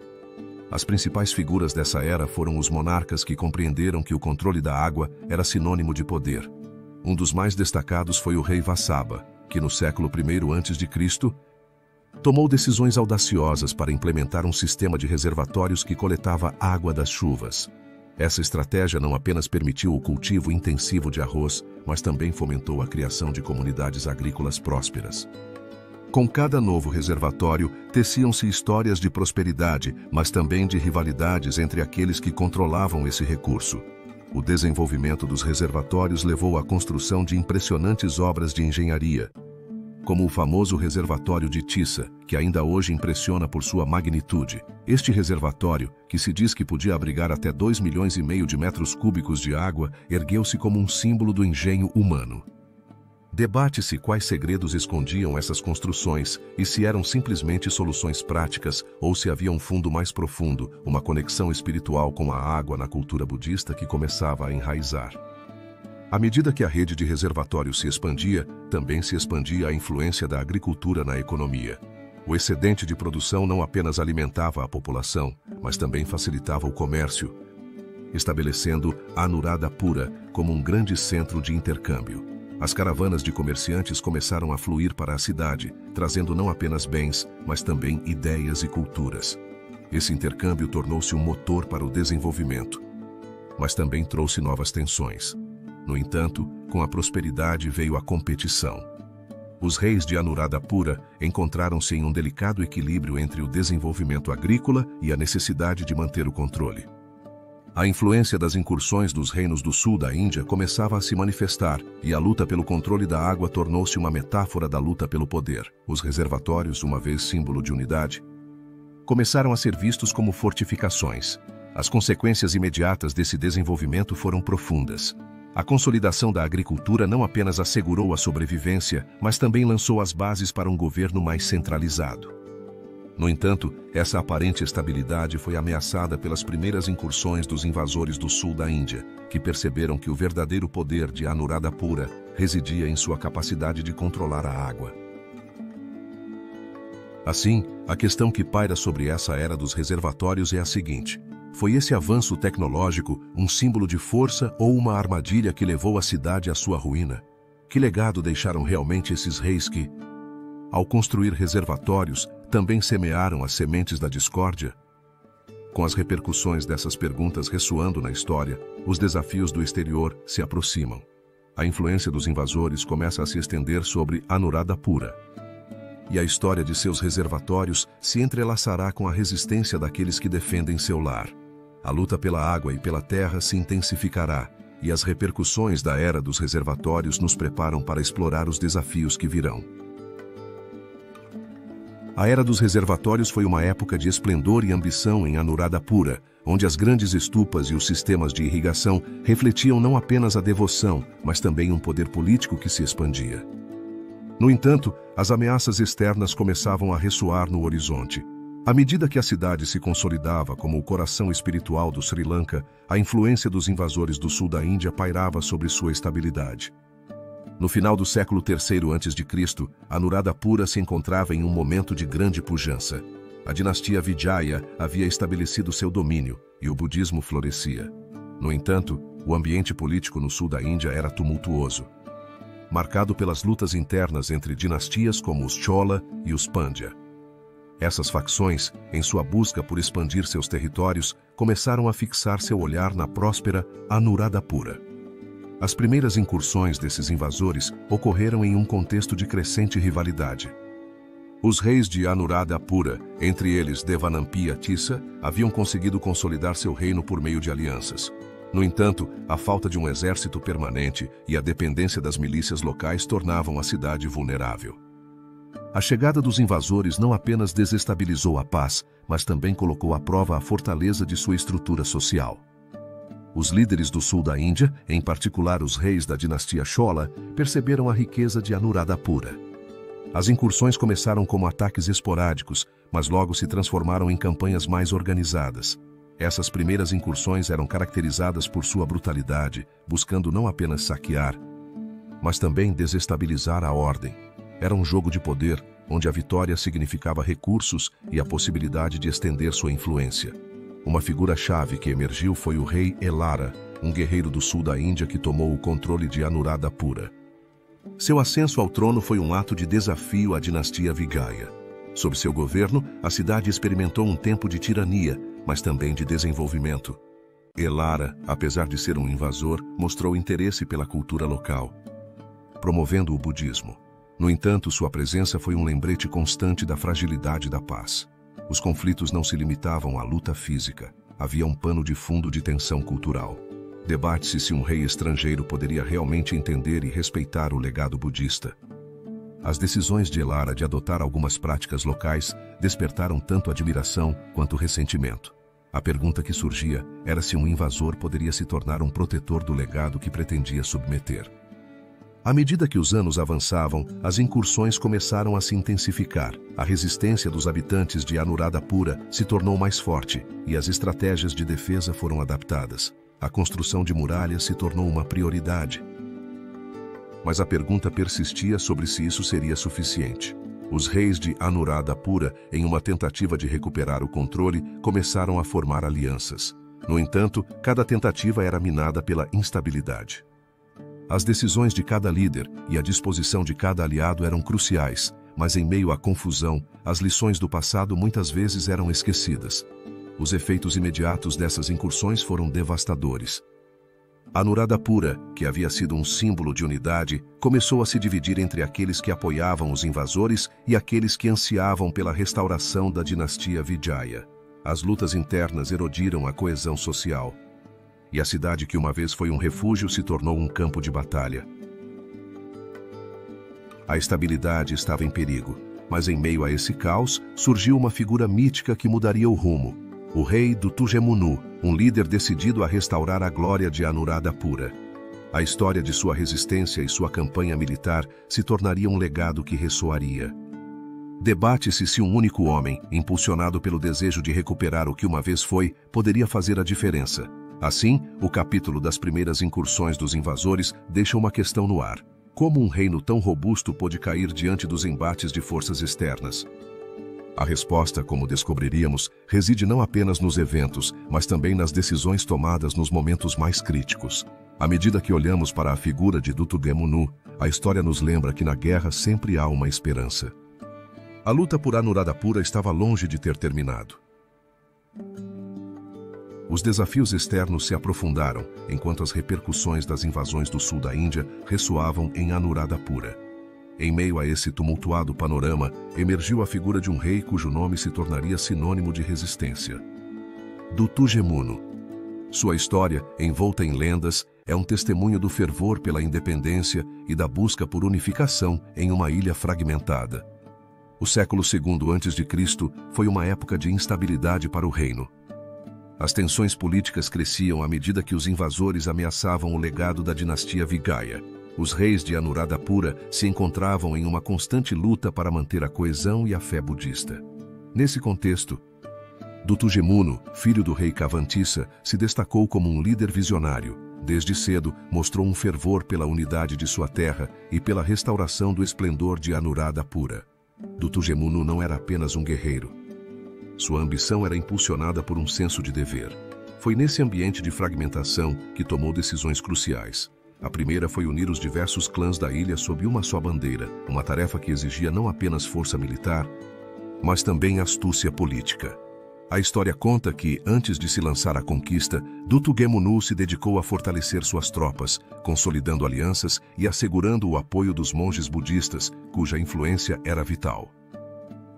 As principais figuras dessa era foram os monarcas que compreenderam que o controle da água era sinônimo de poder. Um dos mais destacados foi o rei Vassaba, que no século I a.C., tomou decisões audaciosas para implementar um sistema de reservatórios que coletava água das chuvas. Essa estratégia não apenas permitiu o cultivo intensivo de arroz, mas também fomentou a criação de comunidades agrícolas prósperas. Com cada novo reservatório, teciam-se histórias de prosperidade, mas também de rivalidades entre aqueles que controlavam esse recurso. O desenvolvimento dos reservatórios levou à construção de impressionantes obras de engenharia, como o famoso reservatório de Tissa, que ainda hoje impressiona por sua magnitude. Este reservatório, que se diz que podia abrigar até 2,5 milhões de metros cúbicos de água, ergueu-se como um símbolo do engenho humano. Debate-se quais segredos escondiam essas construções e se eram simplesmente soluções práticas ou se havia um fundo mais profundo, uma conexão espiritual com a água na cultura budista que começava a enraizar. À medida que a rede de reservatórios se expandia, também se expandia a influência da agricultura na economia. O excedente de produção não apenas alimentava a população, mas também facilitava o comércio, estabelecendo Anuradhapura como um grande centro de intercâmbio. As caravanas de comerciantes começaram a fluir para a cidade, trazendo não apenas bens, mas também ideias e culturas. Esse intercâmbio tornou-se um motor para o desenvolvimento, mas também trouxe novas tensões. No entanto, com a prosperidade veio a competição. Os reis de Anuradhapura encontraram-se em um delicado equilíbrio entre o desenvolvimento agrícola e a necessidade de manter o controle. A influência das incursões dos reinos do sul da Índia começava a se manifestar, e a luta pelo controle da água tornou-se uma metáfora da luta pelo poder. Os reservatórios, uma vez símbolo de unidade, começaram a ser vistos como fortificações. As consequências imediatas desse desenvolvimento foram profundas. A consolidação da agricultura não apenas assegurou a sobrevivência, mas também lançou as bases para um governo mais centralizado. No entanto, essa aparente estabilidade foi ameaçada pelas primeiras incursões dos invasores do sul da Índia, que perceberam que o verdadeiro poder de Anuradhapura residia em sua capacidade de controlar a água. Assim, a questão que paira sobre essa era dos reservatórios é a seguinte: foi esse avanço tecnológico um símbolo de força ou uma armadilha que levou a cidade à sua ruína? Que legado deixaram realmente esses reis que, ao construir reservatórios, também semearam as sementes da discórdia? Com as repercussões dessas perguntas ressoando na história, os desafios do exterior se aproximam. A influência dos invasores começa a se estender sobre Anuradhapura. E a história de seus reservatórios se entrelaçará com a resistência daqueles que defendem seu lar. A luta pela água e pela terra se intensificará, e as repercussões da era dos reservatórios nos preparam para explorar os desafios que virão. A era dos reservatórios foi uma época de esplendor e ambição em Anuradhapura, onde as grandes estupas e os sistemas de irrigação refletiam não apenas a devoção, mas também um poder político que se expandia. No entanto, as ameaças externas começavam a ressoar no horizonte. À medida que a cidade se consolidava como o coração espiritual do Sri Lanka, a influência dos invasores do sul da Índia pairava sobre sua estabilidade. No final do século III a.C., Anuradhapura se encontrava em um momento de grande pujança. A dinastia Vijaya havia estabelecido seu domínio e o budismo florescia. No entanto, o ambiente político no sul da Índia era tumultuoso, marcado pelas lutas internas entre dinastias como os Chola e os Pandya. Essas facções, em sua busca por expandir seus territórios, começaram a fixar seu olhar na próspera Anuradhapura. As primeiras incursões desses invasores ocorreram em um contexto de crescente rivalidade. Os reis de Anuradhapura, entre eles Devanampiya Tissa, haviam conseguido consolidar seu reino por meio de alianças. No entanto, a falta de um exército permanente e a dependência das milícias locais tornavam a cidade vulnerável. A chegada dos invasores não apenas desestabilizou a paz, mas também colocou à prova a fortaleza de sua estrutura social. Os líderes do sul da Índia, em particular os reis da dinastia Chola, perceberam a riqueza de Anuradhapura. As incursões começaram como ataques esporádicos, mas logo se transformaram em campanhas mais organizadas. Essas primeiras incursões eram caracterizadas por sua brutalidade, buscando não apenas saquear, mas também desestabilizar a ordem. Era um jogo de poder, onde a vitória significava recursos e a possibilidade de estender sua influência. Uma figura-chave que emergiu foi o rei Elara, um guerreiro do sul da Índia que tomou o controle de Anuradhapura. Seu ascenso ao trono foi um ato de desafio à dinastia Vijaya. Sob seu governo, a cidade experimentou um tempo de tirania, mas também de desenvolvimento. Elara, apesar de ser um invasor, mostrou interesse pela cultura local, promovendo o budismo. No entanto, sua presença foi um lembrete constante da fragilidade da paz. Os conflitos não se limitavam à luta física. Havia um pano de fundo de tensão cultural. Debate-se se um rei estrangeiro poderia realmente entender e respeitar o legado budista. As decisões de Elara de adotar algumas práticas locais despertaram tanto admiração quanto ressentimento. A pergunta que surgia era se um invasor poderia se tornar um protetor do legado que pretendia submeter. À medida que os anos avançavam, as incursões começaram a se intensificar. A resistência dos habitantes de Anuradhapura se tornou mais forte e as estratégias de defesa foram adaptadas. A construção de muralhas se tornou uma prioridade. Mas a pergunta persistia sobre se isso seria suficiente. Os reis de Anuradhapura, em uma tentativa de recuperar o controle, começaram a formar alianças. No entanto, cada tentativa era minada pela instabilidade. As decisões de cada líder e a disposição de cada aliado eram cruciais, mas em meio à confusão, as lições do passado muitas vezes eram esquecidas. Os efeitos imediatos dessas incursões foram devastadores. Anuradhapura, que havia sido um símbolo de unidade, começou a se dividir entre aqueles que apoiavam os invasores e aqueles que ansiavam pela restauração da dinastia Vijaya. As lutas internas erodiram a coesão social. E a cidade que uma vez foi um refúgio se tornou um campo de batalha. A estabilidade estava em perigo, mas em meio a esse caos, surgiu uma figura mítica que mudaria o rumo. O rei do Tujemunu, um líder decidido a restaurar a glória de Anuradhapura. A história de sua resistência e sua campanha militar se tornaria um legado que ressoaria. Debate-se se um único homem, impulsionado pelo desejo de recuperar o que uma vez foi, poderia fazer a diferença. Assim, o capítulo das primeiras incursões dos invasores deixa uma questão no ar. Como um reino tão robusto pôde cair diante dos embates de forças externas? A resposta, como descobriríamos, reside não apenas nos eventos, mas também nas decisões tomadas nos momentos mais críticos. À medida que olhamos para a figura de Dutu-Gemunu, a história nos lembra que na guerra sempre há uma esperança. A luta por Anuradhapura estava longe de ter terminado. Os desafios externos se aprofundaram, enquanto as repercussões das invasões do sul da Índia ressoavam em Anuradhapura. Em meio a esse tumultuado panorama, emergiu a figura de um rei cujo nome se tornaria sinônimo de resistência. Dutu-Gemunu. Sua história, envolta em lendas, é um testemunho do fervor pela independência e da busca por unificação em uma ilha fragmentada. O século II a.C. foi uma época de instabilidade para o reino. As tensões políticas cresciam à medida que os invasores ameaçavam o legado da dinastia Vigaya. Os reis de Anuradhapura se encontravam em uma constante luta para manter a coesão e a fé budista. Nesse contexto, Dutu-Gemunu, filho do rei Kavantissa, se destacou como um líder visionário. Desde cedo, mostrou um fervor pela unidade de sua terra e pela restauração do esplendor de Anuradhapura. Dutu-Gemunu não era apenas um guerreiro. Sua ambição era impulsionada por um senso de dever. Foi nesse ambiente de fragmentação que tomou decisões cruciais. A primeira foi unir os diversos clãs da ilha sob uma só bandeira, uma tarefa que exigia não apenas força militar, mas também astúcia política. A história conta que, antes de se lançar à conquista, Dutu-Gemunu se dedicou a fortalecer suas tropas, consolidando alianças e assegurando o apoio dos monges budistas, cuja influência era vital.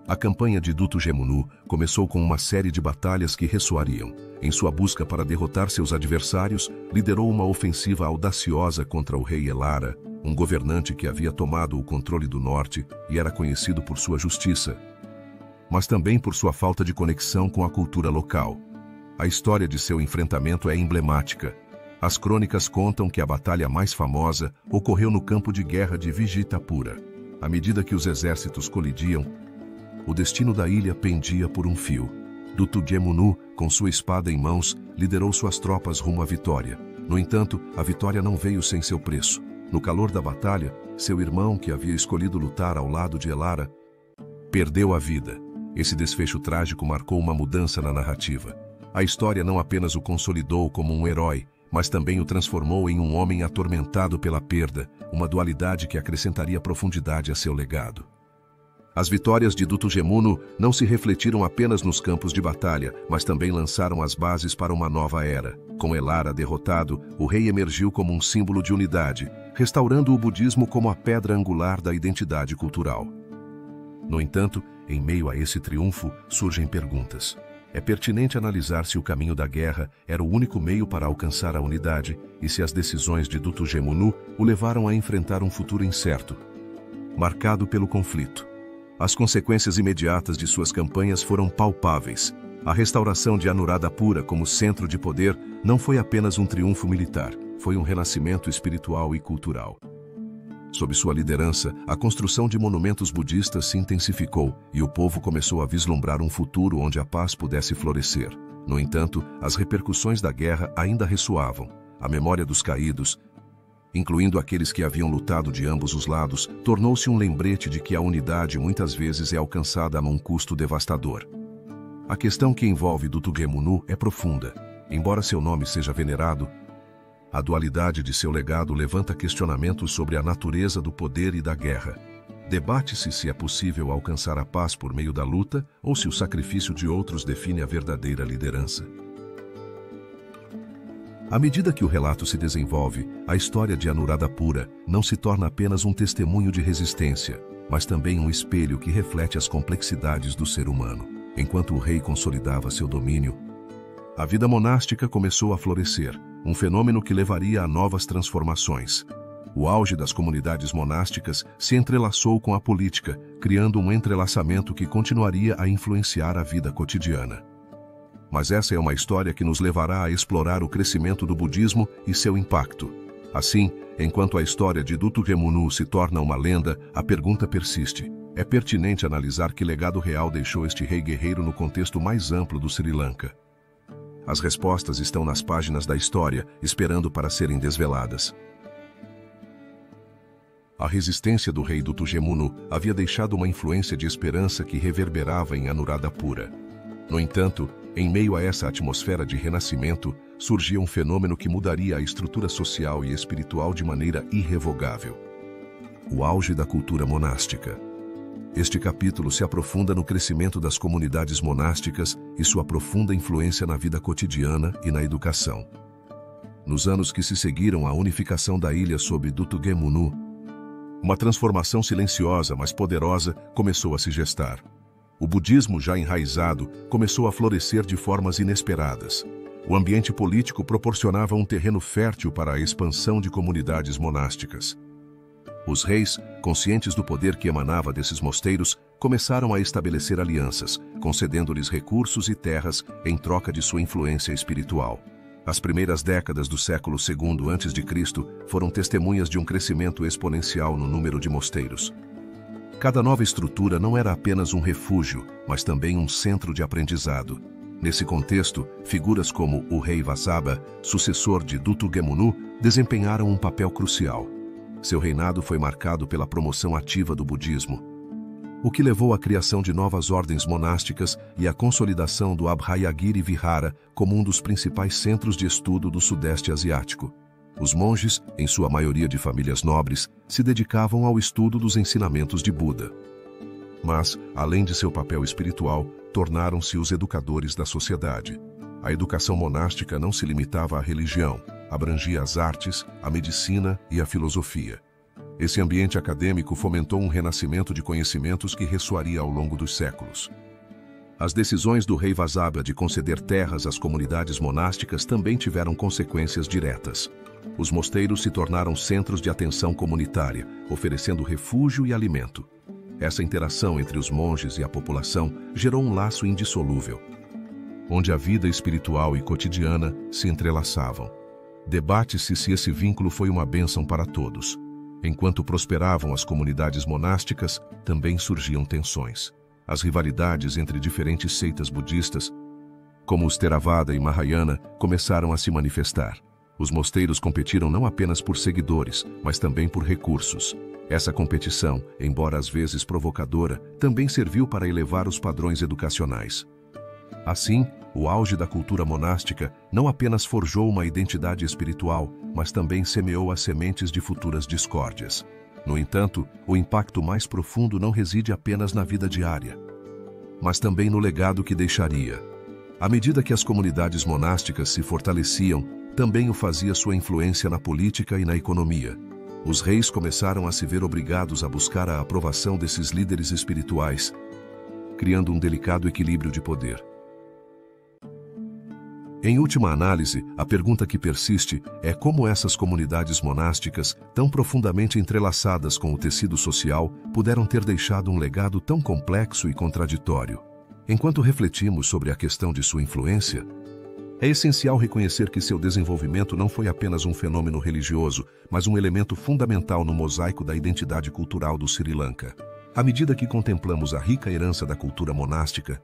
A campanha de Dutu-Gemunu começou com uma série de batalhas que ressoariam. Em sua busca para derrotar seus adversários, liderou uma ofensiva audaciosa contra o rei Elara, um governante que havia tomado o controle do norte e era conhecido por sua justiça, mas também por sua falta de conexão com a cultura local. A história de seu enfrentamento é emblemática. As crônicas contam que a batalha mais famosa ocorreu no campo de guerra de Vijitapura. À medida que os exércitos colidiam, o destino da ilha pendia por um fio. Dutu-Gemunu, com sua espada em mãos, liderou suas tropas rumo à vitória. No entanto, a vitória não veio sem seu preço. No calor da batalha, seu irmão, que havia escolhido lutar ao lado de Elara, perdeu a vida. Esse desfecho trágico marcou uma mudança na narrativa. A história não apenas o consolidou como um herói, mas também o transformou em um homem atormentado pela perda, uma dualidade que acrescentaria profundidade a seu legado. As vitórias de Dutu-Gemunu não se refletiram apenas nos campos de batalha, mas também lançaram as bases para uma nova era. Com Elara derrotado, o rei emergiu como um símbolo de unidade, restaurando o budismo como a pedra angular da identidade cultural. No entanto, em meio a esse triunfo, surgem perguntas. É pertinente analisar se o caminho da guerra era o único meio para alcançar a unidade e se as decisões de Dutu-Gemunu o levaram a enfrentar um futuro incerto, marcado pelo conflito. As consequências imediatas de suas campanhas foram palpáveis. A restauração de Anuradhapura como centro de poder não foi apenas um triunfo militar, foi um renascimento espiritual e cultural. Sob sua liderança, a construção de monumentos budistas se intensificou e o povo começou a vislumbrar um futuro onde a paz pudesse florescer. No entanto, as repercussões da guerra ainda ressoavam. A memória dos caídos, incluindo aqueles que haviam lutado de ambos os lados, tornou-se um lembrete de que a unidade muitas vezes é alcançada a um custo devastador. A questão que envolve Dutu-Gemunu é profunda. Embora seu nome seja venerado, a dualidade de seu legado levanta questionamentos sobre a natureza do poder e da guerra. Debate-se se é possível alcançar a paz por meio da luta ou se o sacrifício de outros define a verdadeira liderança. À medida que o relato se desenvolve, a história de Anuradhapura não se torna apenas um testemunho de resistência, mas também um espelho que reflete as complexidades do ser humano. Enquanto o rei consolidava seu domínio, a vida monástica começou a florescer, um fenômeno que levaria a novas transformações. O auge das comunidades monásticas se entrelaçou com a política, criando um entrelaçamento que continuaria a influenciar a vida cotidiana. Mas essa é uma história que nos levará a explorar o crescimento do budismo e seu impacto. Assim, enquanto a história de Dutu-Gemunu se torna uma lenda, a pergunta persiste. É pertinente analisar que legado real deixou este rei guerreiro no contexto mais amplo do Sri Lanka. As respostas estão nas páginas da história, esperando para serem desveladas. A resistência do rei Dutu-Gemunu havia deixado uma influência de esperança que reverberava em Anuradhapura. No entanto, em meio a essa atmosfera de renascimento, surgia um fenômeno que mudaria a estrutura social e espiritual de maneira irrevogável: o auge da cultura monástica. Este capítulo se aprofunda no crescimento das comunidades monásticas e sua profunda influência na vida cotidiana e na educação. Nos anos que se seguiram à unificação da ilha sob Dutu-Gemunu, uma transformação silenciosa, mas poderosa, começou a se gestar. O budismo, já enraizado, começou a florescer de formas inesperadas. O ambiente político proporcionava um terreno fértil para a expansão de comunidades monásticas. Os reis, conscientes do poder que emanava desses mosteiros, começaram a estabelecer alianças, concedendo-lhes recursos e terras em troca de sua influência espiritual. As primeiras décadas do século II a.C. foram testemunhas de um crescimento exponencial no número de mosteiros. Cada nova estrutura não era apenas um refúgio, mas também um centro de aprendizado. Nesse contexto, figuras como o rei Vasabha, sucessor de Dutu-Gemunu, desempenharam um papel crucial. Seu reinado foi marcado pela promoção ativa do budismo, o que levou à criação de novas ordens monásticas e à consolidação do Abhayagiri Vihara como um dos principais centros de estudo do Sudeste Asiático. Os monges, em sua maioria de famílias nobres, se dedicavam ao estudo dos ensinamentos de Buda. Mas, além de seu papel espiritual, tornaram-se os educadores da sociedade. A educação monástica não se limitava à religião, abrangia as artes, a medicina e a filosofia. Esse ambiente acadêmico fomentou um renascimento de conhecimentos que ressoaria ao longo dos séculos. As decisões do rei Vasabha de conceder terras às comunidades monásticas também tiveram consequências diretas. Os mosteiros se tornaram centros de atenção comunitária, oferecendo refúgio e alimento. Essa interação entre os monges e a população gerou um laço indissolúvel, onde a vida espiritual e cotidiana se entrelaçavam. Debate-se se esse vínculo foi uma bênção para todos. Enquanto prosperavam as comunidades monásticas, também surgiam tensões. As rivalidades entre diferentes seitas budistas, como os Theravada e Mahayana, começaram a se manifestar. Os mosteiros competiram não apenas por seguidores, mas também por recursos. Essa competição, embora às vezes provocadora, também serviu para elevar os padrões educacionais. Assim, o auge da cultura monástica não apenas forjou uma identidade espiritual, mas também semeou as sementes de futuras discórdias. No entanto, o impacto mais profundo não reside apenas na vida diária, mas também no legado que deixaria. À medida que as comunidades monásticas se fortaleciam, também o fazia sua influência na política e na economia. Os reis começaram a se ver obrigados a buscar a aprovação desses líderes espirituais, criando um delicado equilíbrio de poder. Em última análise, a pergunta que persiste é como essas comunidades monásticas, tão profundamente entrelaçadas com o tecido social, puderam ter deixado um legado tão complexo e contraditório. Enquanto refletimos sobre a questão de sua influência, é essencial reconhecer que seu desenvolvimento não foi apenas um fenômeno religioso, mas um elemento fundamental no mosaico da identidade cultural do Sri Lanka. À medida que contemplamos a rica herança da cultura monástica,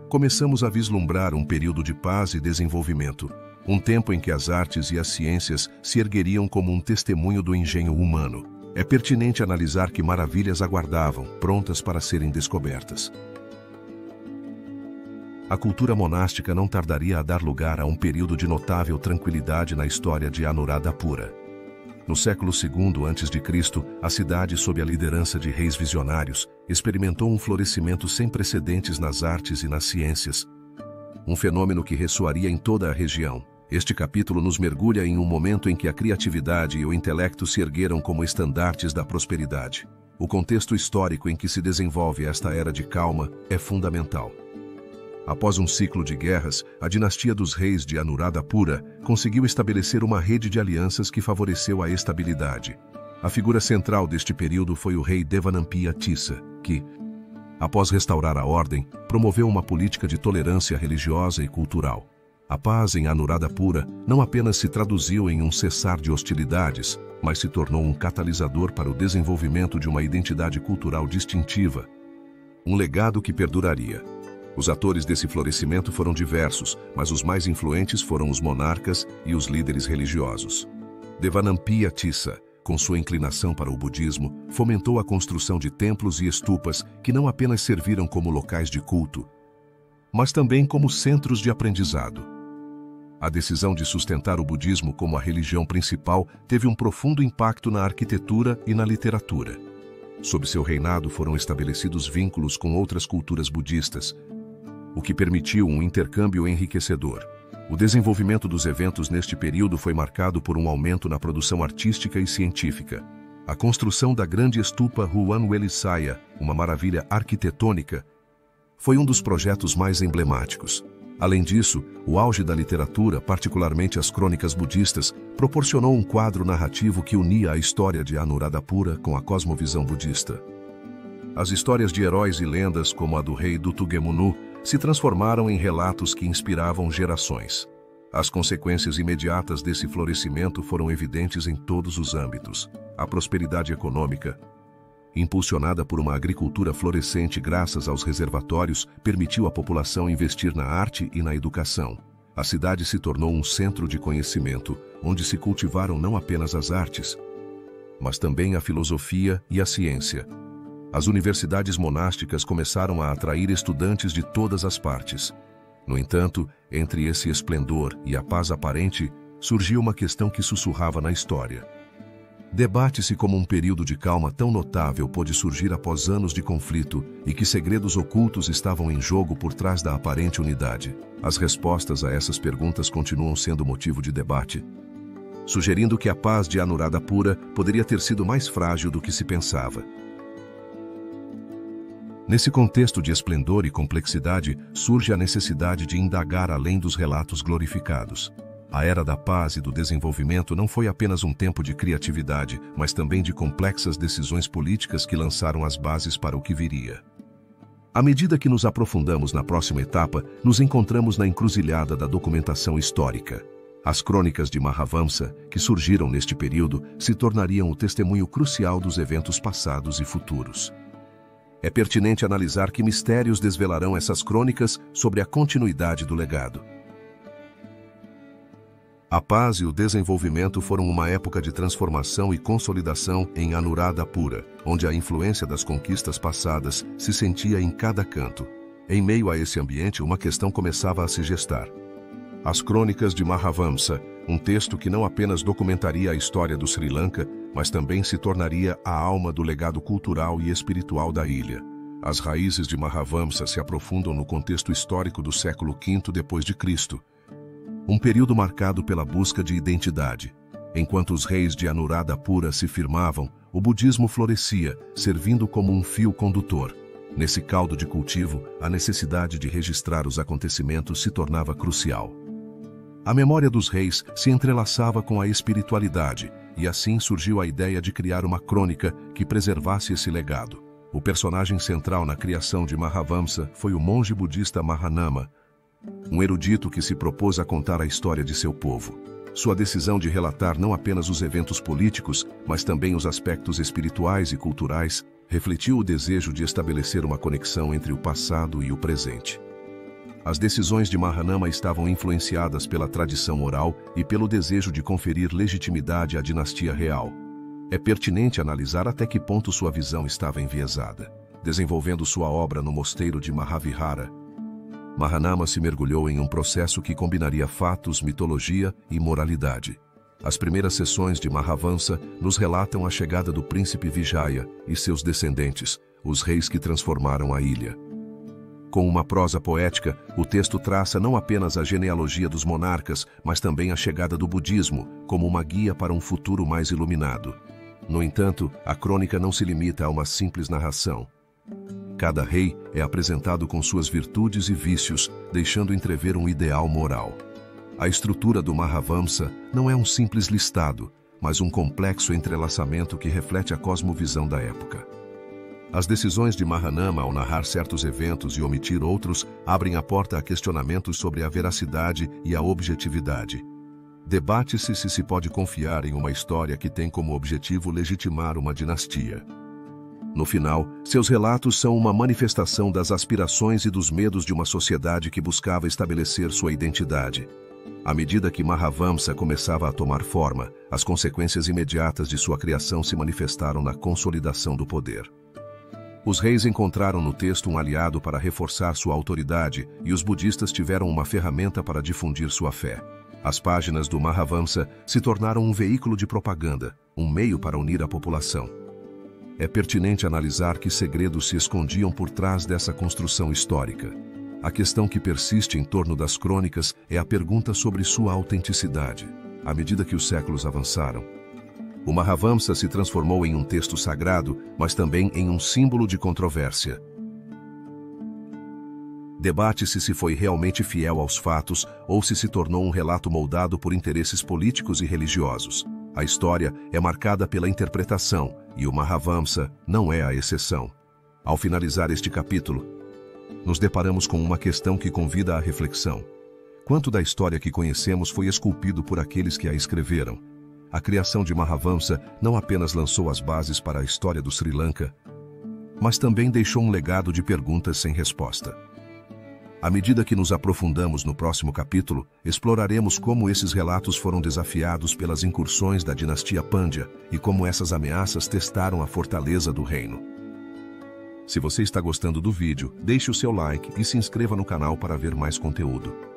começamos a vislumbrar um período de paz e desenvolvimento, um tempo em que as artes e as ciências se ergueriam como um testemunho do engenho humano. É pertinente analisar que maravilhas aguardavam, prontas para serem descobertas. A cultura monástica não tardaria a dar lugar a um período de notável tranquilidade na história de Anuradhapura. No século II a.C., a cidade, sob a liderança de reis visionários, experimentou um florescimento sem precedentes nas artes e nas ciências, um fenômeno que ressoaria em toda a região. Este capítulo nos mergulha em um momento em que a criatividade e o intelecto se ergueram como estandartes da prosperidade. O contexto histórico em que se desenvolve esta era de calma é fundamental. Após um ciclo de guerras, a dinastia dos reis de Anuradhapura conseguiu estabelecer uma rede de alianças que favoreceu a estabilidade. A figura central deste período foi o rei Devanampiya Tissa, que, após restaurar a ordem, promoveu uma política de tolerância religiosa e cultural. A paz em Anuradhapura não apenas se traduziu em um cessar de hostilidades, mas se tornou um catalisador para o desenvolvimento de uma identidade cultural distintiva, um legado que perduraria. Os atores desse florescimento foram diversos, mas os mais influentes foram os monarcas e os líderes religiosos. Devanampiya Tissa, com sua inclinação para o budismo, fomentou a construção de templos e estupas que não apenas serviram como locais de culto, mas também como centros de aprendizado. A decisão de sustentar o budismo como a religião principal teve um profundo impacto na arquitetura e na literatura. Sob seu reinado foram estabelecidos vínculos com outras culturas budistas, o que permitiu um intercâmbio enriquecedor. O desenvolvimento dos eventos neste período foi marcado por um aumento na produção artística e científica. A construção da grande estupa Huan-Welisaya, uma maravilha arquitetônica, foi um dos projetos mais emblemáticos. Além disso, o auge da literatura, particularmente as crônicas budistas, proporcionou um quadro narrativo que unia a história de Anuradhapura com a cosmovisão budista. As histórias de heróis e lendas, como a do rei Dutugemunu, se transformaram em relatos que inspiravam gerações. As consequências imediatas desse florescimento foram evidentes em todos os âmbitos. A prosperidade econômica, impulsionada por uma agricultura florescente graças aos reservatórios, permitiu à população investir na arte e na educação. A cidade se tornou um centro de conhecimento, onde se cultivaram não apenas as artes, mas também a filosofia e a ciência. As universidades monásticas começaram a atrair estudantes de todas as partes. No entanto, entre esse esplendor e a paz aparente, surgiu uma questão que sussurrava na história. Debate-se como um período de calma tão notável pôde surgir após anos de conflito e que segredos ocultos estavam em jogo por trás da aparente unidade. As respostas a essas perguntas continuam sendo motivo de debate, sugerindo que a paz de Anuradhapura poderia ter sido mais frágil do que se pensava. Nesse contexto de esplendor e complexidade, surge a necessidade de indagar além dos relatos glorificados. A Era da Paz e do Desenvolvimento não foi apenas um tempo de criatividade, mas também de complexas decisões políticas que lançaram as bases para o que viria. À medida que nos aprofundamos na próxima etapa, nos encontramos na encruzilhada da documentação histórica. As crônicas de Mahavamsa, que surgiram neste período, se tornariam o testemunho crucial dos eventos passados e futuros. É pertinente analisar que mistérios desvelarão essas crônicas sobre a continuidade do legado. A paz e o desenvolvimento foram uma época de transformação e consolidação em Anuradhapura, onde a influência das conquistas passadas se sentia em cada canto. Em meio a esse ambiente, uma questão começava a se gestar. As Crônicas de Mahavamsa, um texto que não apenas documentaria a história do Sri Lanka, mas também se tornaria a alma do legado cultural e espiritual da ilha. As raízes de Mahavamsa se aprofundam no contexto histórico do século V d.C., um período marcado pela busca de identidade. Enquanto os reis de Anuradhapura se firmavam, o budismo florescia, servindo como um fio condutor. Nesse caldo de cultivo, a necessidade de registrar os acontecimentos se tornava crucial. A memória dos reis se entrelaçava com a espiritualidade, e assim surgiu a ideia de criar uma crônica que preservasse esse legado. O personagem central na criação de Mahavamsa foi o monge budista Mahanama, um erudito que se propôs a contar a história de seu povo. Sua decisão de relatar não apenas os eventos políticos, mas também os aspectos espirituais e culturais, refletiu o desejo de estabelecer uma conexão entre o passado e o presente. As decisões de Mahanama estavam influenciadas pela tradição oral e pelo desejo de conferir legitimidade à dinastia real. É pertinente analisar até que ponto sua visão estava enviesada. Desenvolvendo sua obra no mosteiro de Mahavihara, Mahanama se mergulhou em um processo que combinaria fatos, mitologia e moralidade. As primeiras sessões de Mahavamsa nos relatam a chegada do príncipe Vijaya e seus descendentes, os reis que transformaram a ilha. Com uma prosa poética, o texto traça não apenas a genealogia dos monarcas, mas também a chegada do budismo, como uma guia para um futuro mais iluminado. No entanto, a crônica não se limita a uma simples narração. Cada rei é apresentado com suas virtudes e vícios, deixando entrever um ideal moral. A estrutura do Mahavamsa não é um simples listado, mas um complexo entrelaçamento que reflete a cosmovisão da época. As decisões de Mahanama ao narrar certos eventos e omitir outros abrem a porta a questionamentos sobre a veracidade e a objetividade. Debate-se se pode confiar em uma história que tem como objetivo legitimar uma dinastia. No final, seus relatos são uma manifestação das aspirações e dos medos de uma sociedade que buscava estabelecer sua identidade. À medida que Mahavamsa começava a tomar forma, as consequências imediatas de sua criação se manifestaram na consolidação do poder. Os reis encontraram no texto um aliado para reforçar sua autoridade e os budistas tiveram uma ferramenta para difundir sua fé. As páginas do Mahavamsa se tornaram um veículo de propaganda, um meio para unir a população. É pertinente analisar que segredos se escondiam por trás dessa construção histórica. A questão que persiste em torno das crônicas é a pergunta sobre sua autenticidade. À medida que os séculos avançaram, o Mahavamsa se transformou em um texto sagrado, mas também em um símbolo de controvérsia. Debate-se se foi realmente fiel aos fatos ou se tornou um relato moldado por interesses políticos e religiosos. A história é marcada pela interpretação, e o Mahavamsa não é a exceção. Ao finalizar este capítulo, nos deparamos com uma questão que convida à reflexão. Quanto da história que conhecemos foi esculpido por aqueles que a escreveram? A criação de Mahavamsa não apenas lançou as bases para a história do Sri Lanka, mas também deixou um legado de perguntas sem resposta. À medida que nos aprofundamos no próximo capítulo, exploraremos como esses relatos foram desafiados pelas incursões da dinastia Pandya e como essas ameaças testaram a fortaleza do reino. Se você está gostando do vídeo, deixe o seu like e se inscreva no canal para ver mais conteúdo.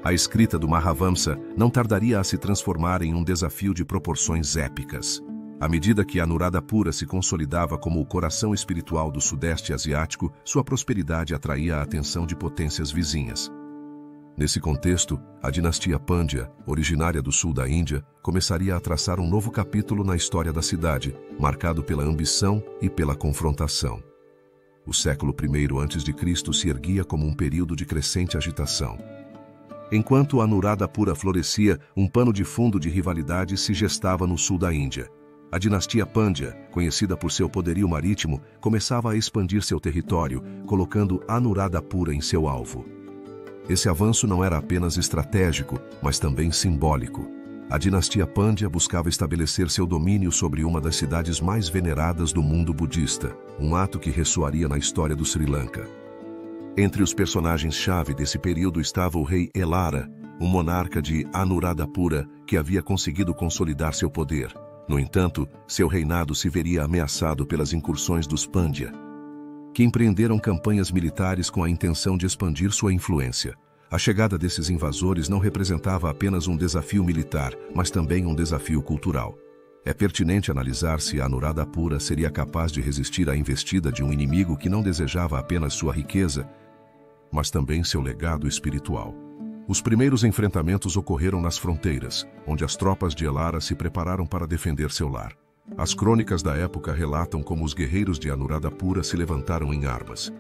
A escrita do Mahavamsa não tardaria a se transformar em um desafio de proporções épicas. À medida que Anuradhapura se consolidava como o coração espiritual do Sudeste Asiático, sua prosperidade atraía a atenção de potências vizinhas. Nesse contexto, a dinastia Pandya, originária do sul da Índia, começaria a traçar um novo capítulo na história da cidade, marcado pela ambição e pela confrontação. O século I a.C. se erguia como um período de crescente agitação. Enquanto Anuradhapura florescia, um pano de fundo de rivalidade se gestava no sul da Índia. A dinastia Pandya, conhecida por seu poderio marítimo, começava a expandir seu território, colocando Anuradhapura em seu alvo. Esse avanço não era apenas estratégico, mas também simbólico. A dinastia Pandya buscava estabelecer seu domínio sobre uma das cidades mais veneradas do mundo budista, um ato que ressoaria na história do Sri Lanka. Entre os personagens-chave desse período estava o rei Elara, um monarca de Anuradhapura que havia conseguido consolidar seu poder. No entanto, seu reinado se veria ameaçado pelas incursões dos Pandya, que empreenderam campanhas militares com a intenção de expandir sua influência. A chegada desses invasores não representava apenas um desafio militar, mas também um desafio cultural. É pertinente analisar se Anuradhapura seria capaz de resistir à investida de um inimigo que não desejava apenas sua riqueza, mas também seu legado espiritual. Os primeiros enfrentamentos ocorreram nas fronteiras, onde as tropas de Elara se prepararam para defender seu lar. As crônicas da época relatam como os guerreiros de Anuradhapura se levantaram em armas.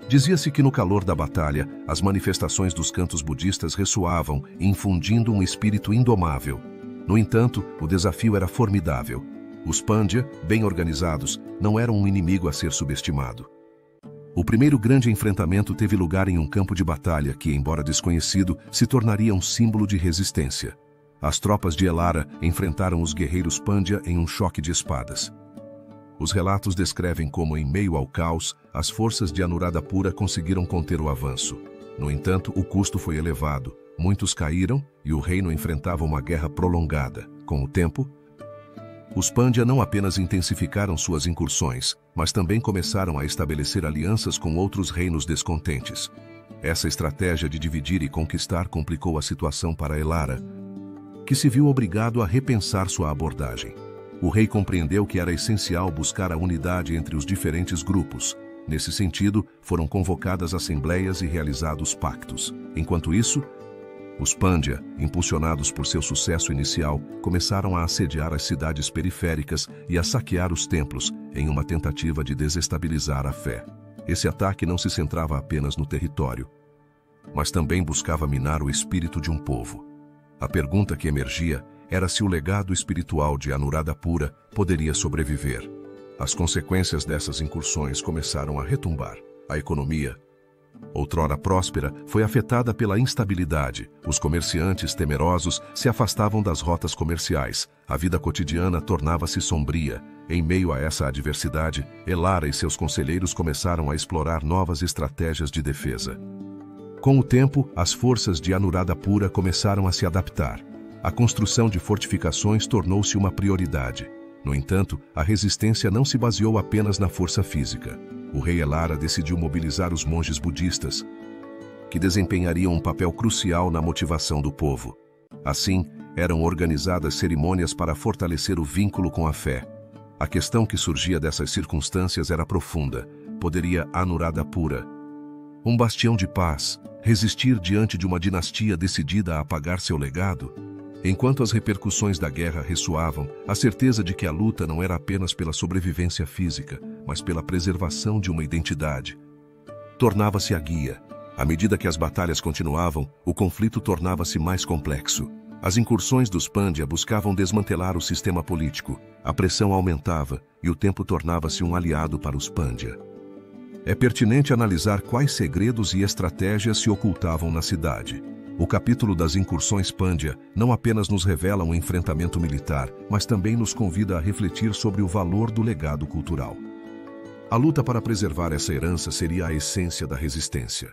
Dizia-se que no calor da batalha, as manifestações dos cantos budistas ressoavam, infundindo um espírito indomável. No entanto, o desafio era formidável. Os Pandya, bem organizados, não eram um inimigo a ser subestimado. O primeiro grande enfrentamento teve lugar em um campo de batalha que, embora desconhecido, se tornaria um símbolo de resistência. As tropas de Elara enfrentaram os guerreiros Pandya em um choque de espadas. Os relatos descrevem como, em meio ao caos, as forças de Anuradhapura conseguiram conter o avanço. No entanto, o custo foi elevado. Muitos caíram e o reino enfrentava uma guerra prolongada. Com o tempo, os Pandya não apenas intensificaram suas incursões, mas também começaram a estabelecer alianças com outros reinos descontentes. Essa estratégia de dividir e conquistar complicou a situação para Elara, que se viu obrigado a repensar sua abordagem. O rei compreendeu que era essencial buscar a unidade entre os diferentes grupos. Nesse sentido, foram convocadas assembleias e realizados pactos. Enquanto isso, os Pandya, impulsionados por seu sucesso inicial, começaram a assediar as cidades periféricas e a saquear os templos, em uma tentativa de desestabilizar a fé. Esse ataque não se centrava apenas no território, mas também buscava minar o espírito de um povo. A pergunta que emergia era se o legado espiritual de Anuradhapura poderia sobreviver. As consequências dessas incursões começaram a retumbar. A economia, outrora próspera, foi afetada pela instabilidade. Os comerciantes temerosos se afastavam das rotas comerciais. A vida cotidiana tornava-se sombria. Em meio a essa adversidade, Elara e seus conselheiros começaram a explorar novas estratégias de defesa. Com o tempo, as forças de Anuradhapura começaram a se adaptar. A construção de fortificações tornou-se uma prioridade. No entanto, a resistência não se baseou apenas na força física. O rei Elara decidiu mobilizar os monges budistas, que desempenhariam um papel crucial na motivação do povo. Assim, eram organizadas cerimônias para fortalecer o vínculo com a fé. A questão que surgia dessas circunstâncias era profunda. Poderia Anuradhapura, um bastião de paz, resistir diante de uma dinastia decidida a apagar seu legado? Enquanto as repercussões da guerra ressoavam, a certeza de que a luta não era apenas pela sobrevivência física, mas pela preservação de uma identidade, tornava-se a guia. À medida que as batalhas continuavam, o conflito tornava-se mais complexo. As incursões dos Pandya buscavam desmantelar o sistema político. A pressão aumentava e o tempo tornava-se um aliado para os Pandya. É pertinente analisar quais segredos e estratégias se ocultavam na cidade. O capítulo das incursões Pandya não apenas nos revela um enfrentamento militar, mas também nos convida a refletir sobre o valor do legado cultural. A luta para preservar essa herança seria a essência da resistência.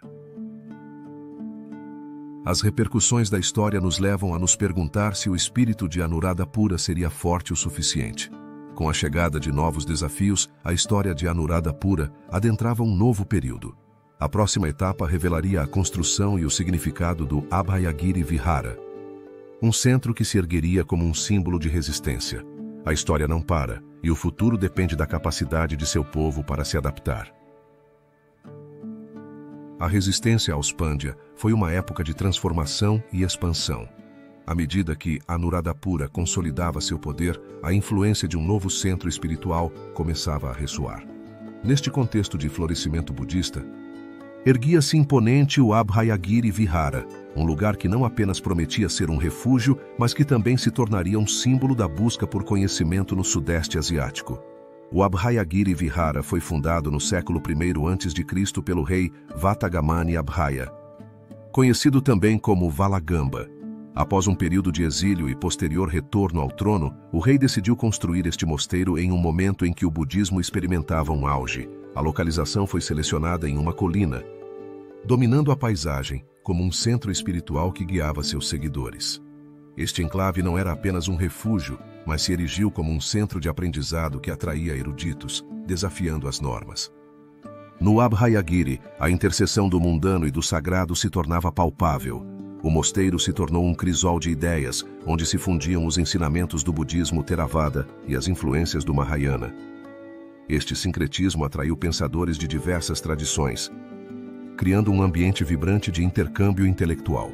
As repercussões da história nos levam a nos perguntar se o espírito de Anuradhapura seria forte o suficiente. Com a chegada de novos desafios, a história de Anuradhapura adentrava um novo período. A próxima etapa revelaria a construção e o significado do Abhayagiri Vihara, um centro que se ergueria como um símbolo de resistência. A história não para, e o futuro depende da capacidade de seu povo para se adaptar. A resistência aos Pandya foi uma época de transformação e expansão. À medida que Anuradhapura consolidava seu poder, a influência de um novo centro espiritual começava a ressoar. Neste contexto de florescimento budista, erguia-se imponente o Abhayagiri Vihara, um lugar que não apenas prometia ser um refúgio, mas que também se tornaria um símbolo da busca por conhecimento no Sudeste Asiático. O Abhayagiri Vihara foi fundado no século I a.C. pelo rei Vatagamani Abhaya, conhecido também como Valagamba. Após um período de exílio e posterior retorno ao trono, o rei decidiu construir este mosteiro em um momento em que o budismo experimentava um auge. A localização foi selecionada em uma colina, dominando a paisagem, como um centro espiritual que guiava seus seguidores. Este enclave não era apenas um refúgio, mas se erigiu como um centro de aprendizado que atraía eruditos, desafiando as normas. No Abhayagiri, a interseção do mundano e do sagrado se tornava palpável. O mosteiro se tornou um crisol de ideias, onde se fundiam os ensinamentos do budismo Theravada e as influências do Mahayana. Este sincretismo atraiu pensadores de diversas tradições, criando um ambiente vibrante de intercâmbio intelectual.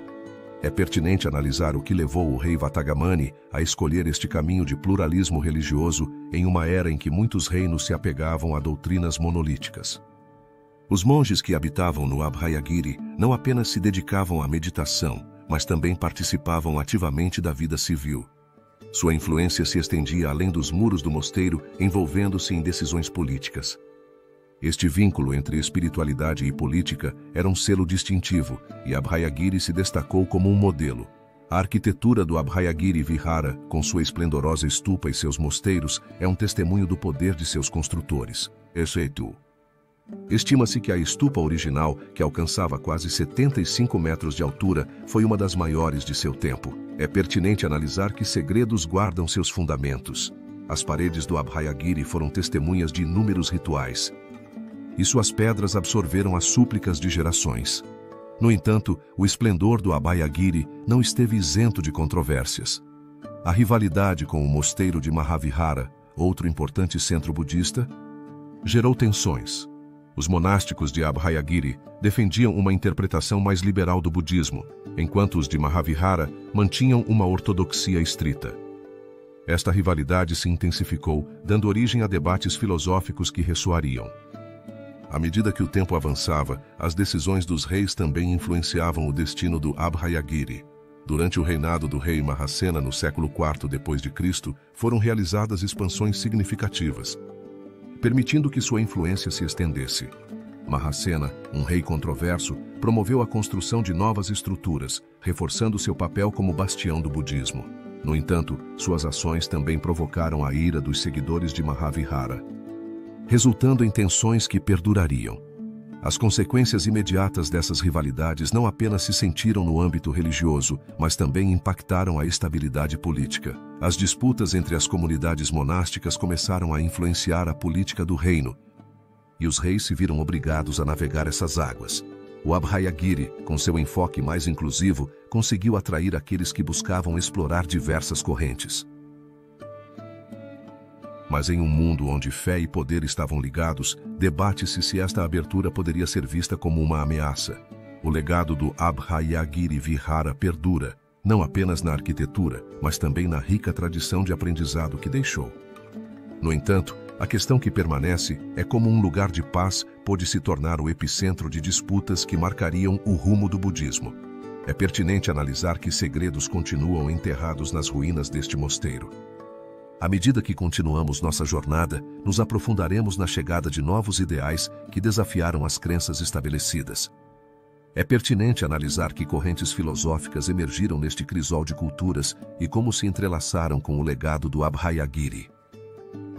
É pertinente analisar o que levou o rei Vatagamani a escolher este caminho de pluralismo religioso em uma era em que muitos reinos se apegavam a doutrinas monolíticas. Os monges que habitavam no Abhayagiri não apenas se dedicavam à meditação, mas também participavam ativamente da vida civil. Sua influência se estendia além dos muros do mosteiro, envolvendo-se em decisões políticas. Este vínculo entre espiritualidade e política era um selo distintivo, e Abhayagiri se destacou como um modelo. A arquitetura do Abhayagiri Vihara, com sua esplendorosa estupa e seus mosteiros, é um testemunho do poder de seus construtores. Estima-se que a estupa original, que alcançava quase 75 metros de altura, foi uma das maiores de seu tempo. É pertinente analisar que segredos guardam seus fundamentos. As paredes do Abhayagiri foram testemunhas de inúmeros rituais, e suas pedras absorveram as súplicas de gerações. No entanto, o esplendor do Abhayagiri não esteve isento de controvérsias. A rivalidade com o mosteiro de Mahavihara, outro importante centro budista, gerou tensões. Os monásticos de Abhayagiri defendiam uma interpretação mais liberal do budismo, enquanto os de Mahavihara mantinham uma ortodoxia estrita. Esta rivalidade se intensificou, dando origem a debates filosóficos que ressoariam. À medida que o tempo avançava, as decisões dos reis também influenciavam o destino do Abhayagiri. Durante o reinado do rei Mahasena no século IV d.C., foram realizadas expansões significativas. permitindo que sua influência se estendesse. Mahasena, um rei controverso, promoveu a construção de novas estruturas, reforçando seu papel como bastião do budismo. No entanto, suas ações também provocaram a ira dos seguidores de Mahavihara, resultando em tensões que perdurariam. As consequências imediatas dessas rivalidades não apenas se sentiram no âmbito religioso, mas também impactaram a estabilidade política. As disputas entre as comunidades monásticas começaram a influenciar a política do reino, e os reis se viram obrigados a navegar essas águas. O Abhayagiri, com seu enfoque mais inclusivo, conseguiu atrair aqueles que buscavam explorar diversas correntes. Mas em um mundo onde fé e poder estavam ligados, debate-se se esta abertura poderia ser vista como uma ameaça. O legado do Abhayagiri Vihara perdura, não apenas na arquitetura, mas também na rica tradição de aprendizado que deixou. No entanto, a questão que permanece é como um lugar de paz pôde se tornar o epicentro de disputas que marcariam o rumo do budismo. É pertinente analisar que segredos continuam enterrados nas ruínas deste mosteiro. À medida que continuamos nossa jornada, nos aprofundaremos na chegada de novos ideais que desafiaram as crenças estabelecidas. É pertinente analisar que correntes filosóficas emergiram neste crisol de culturas e como se entrelaçaram com o legado do Abhayagiri.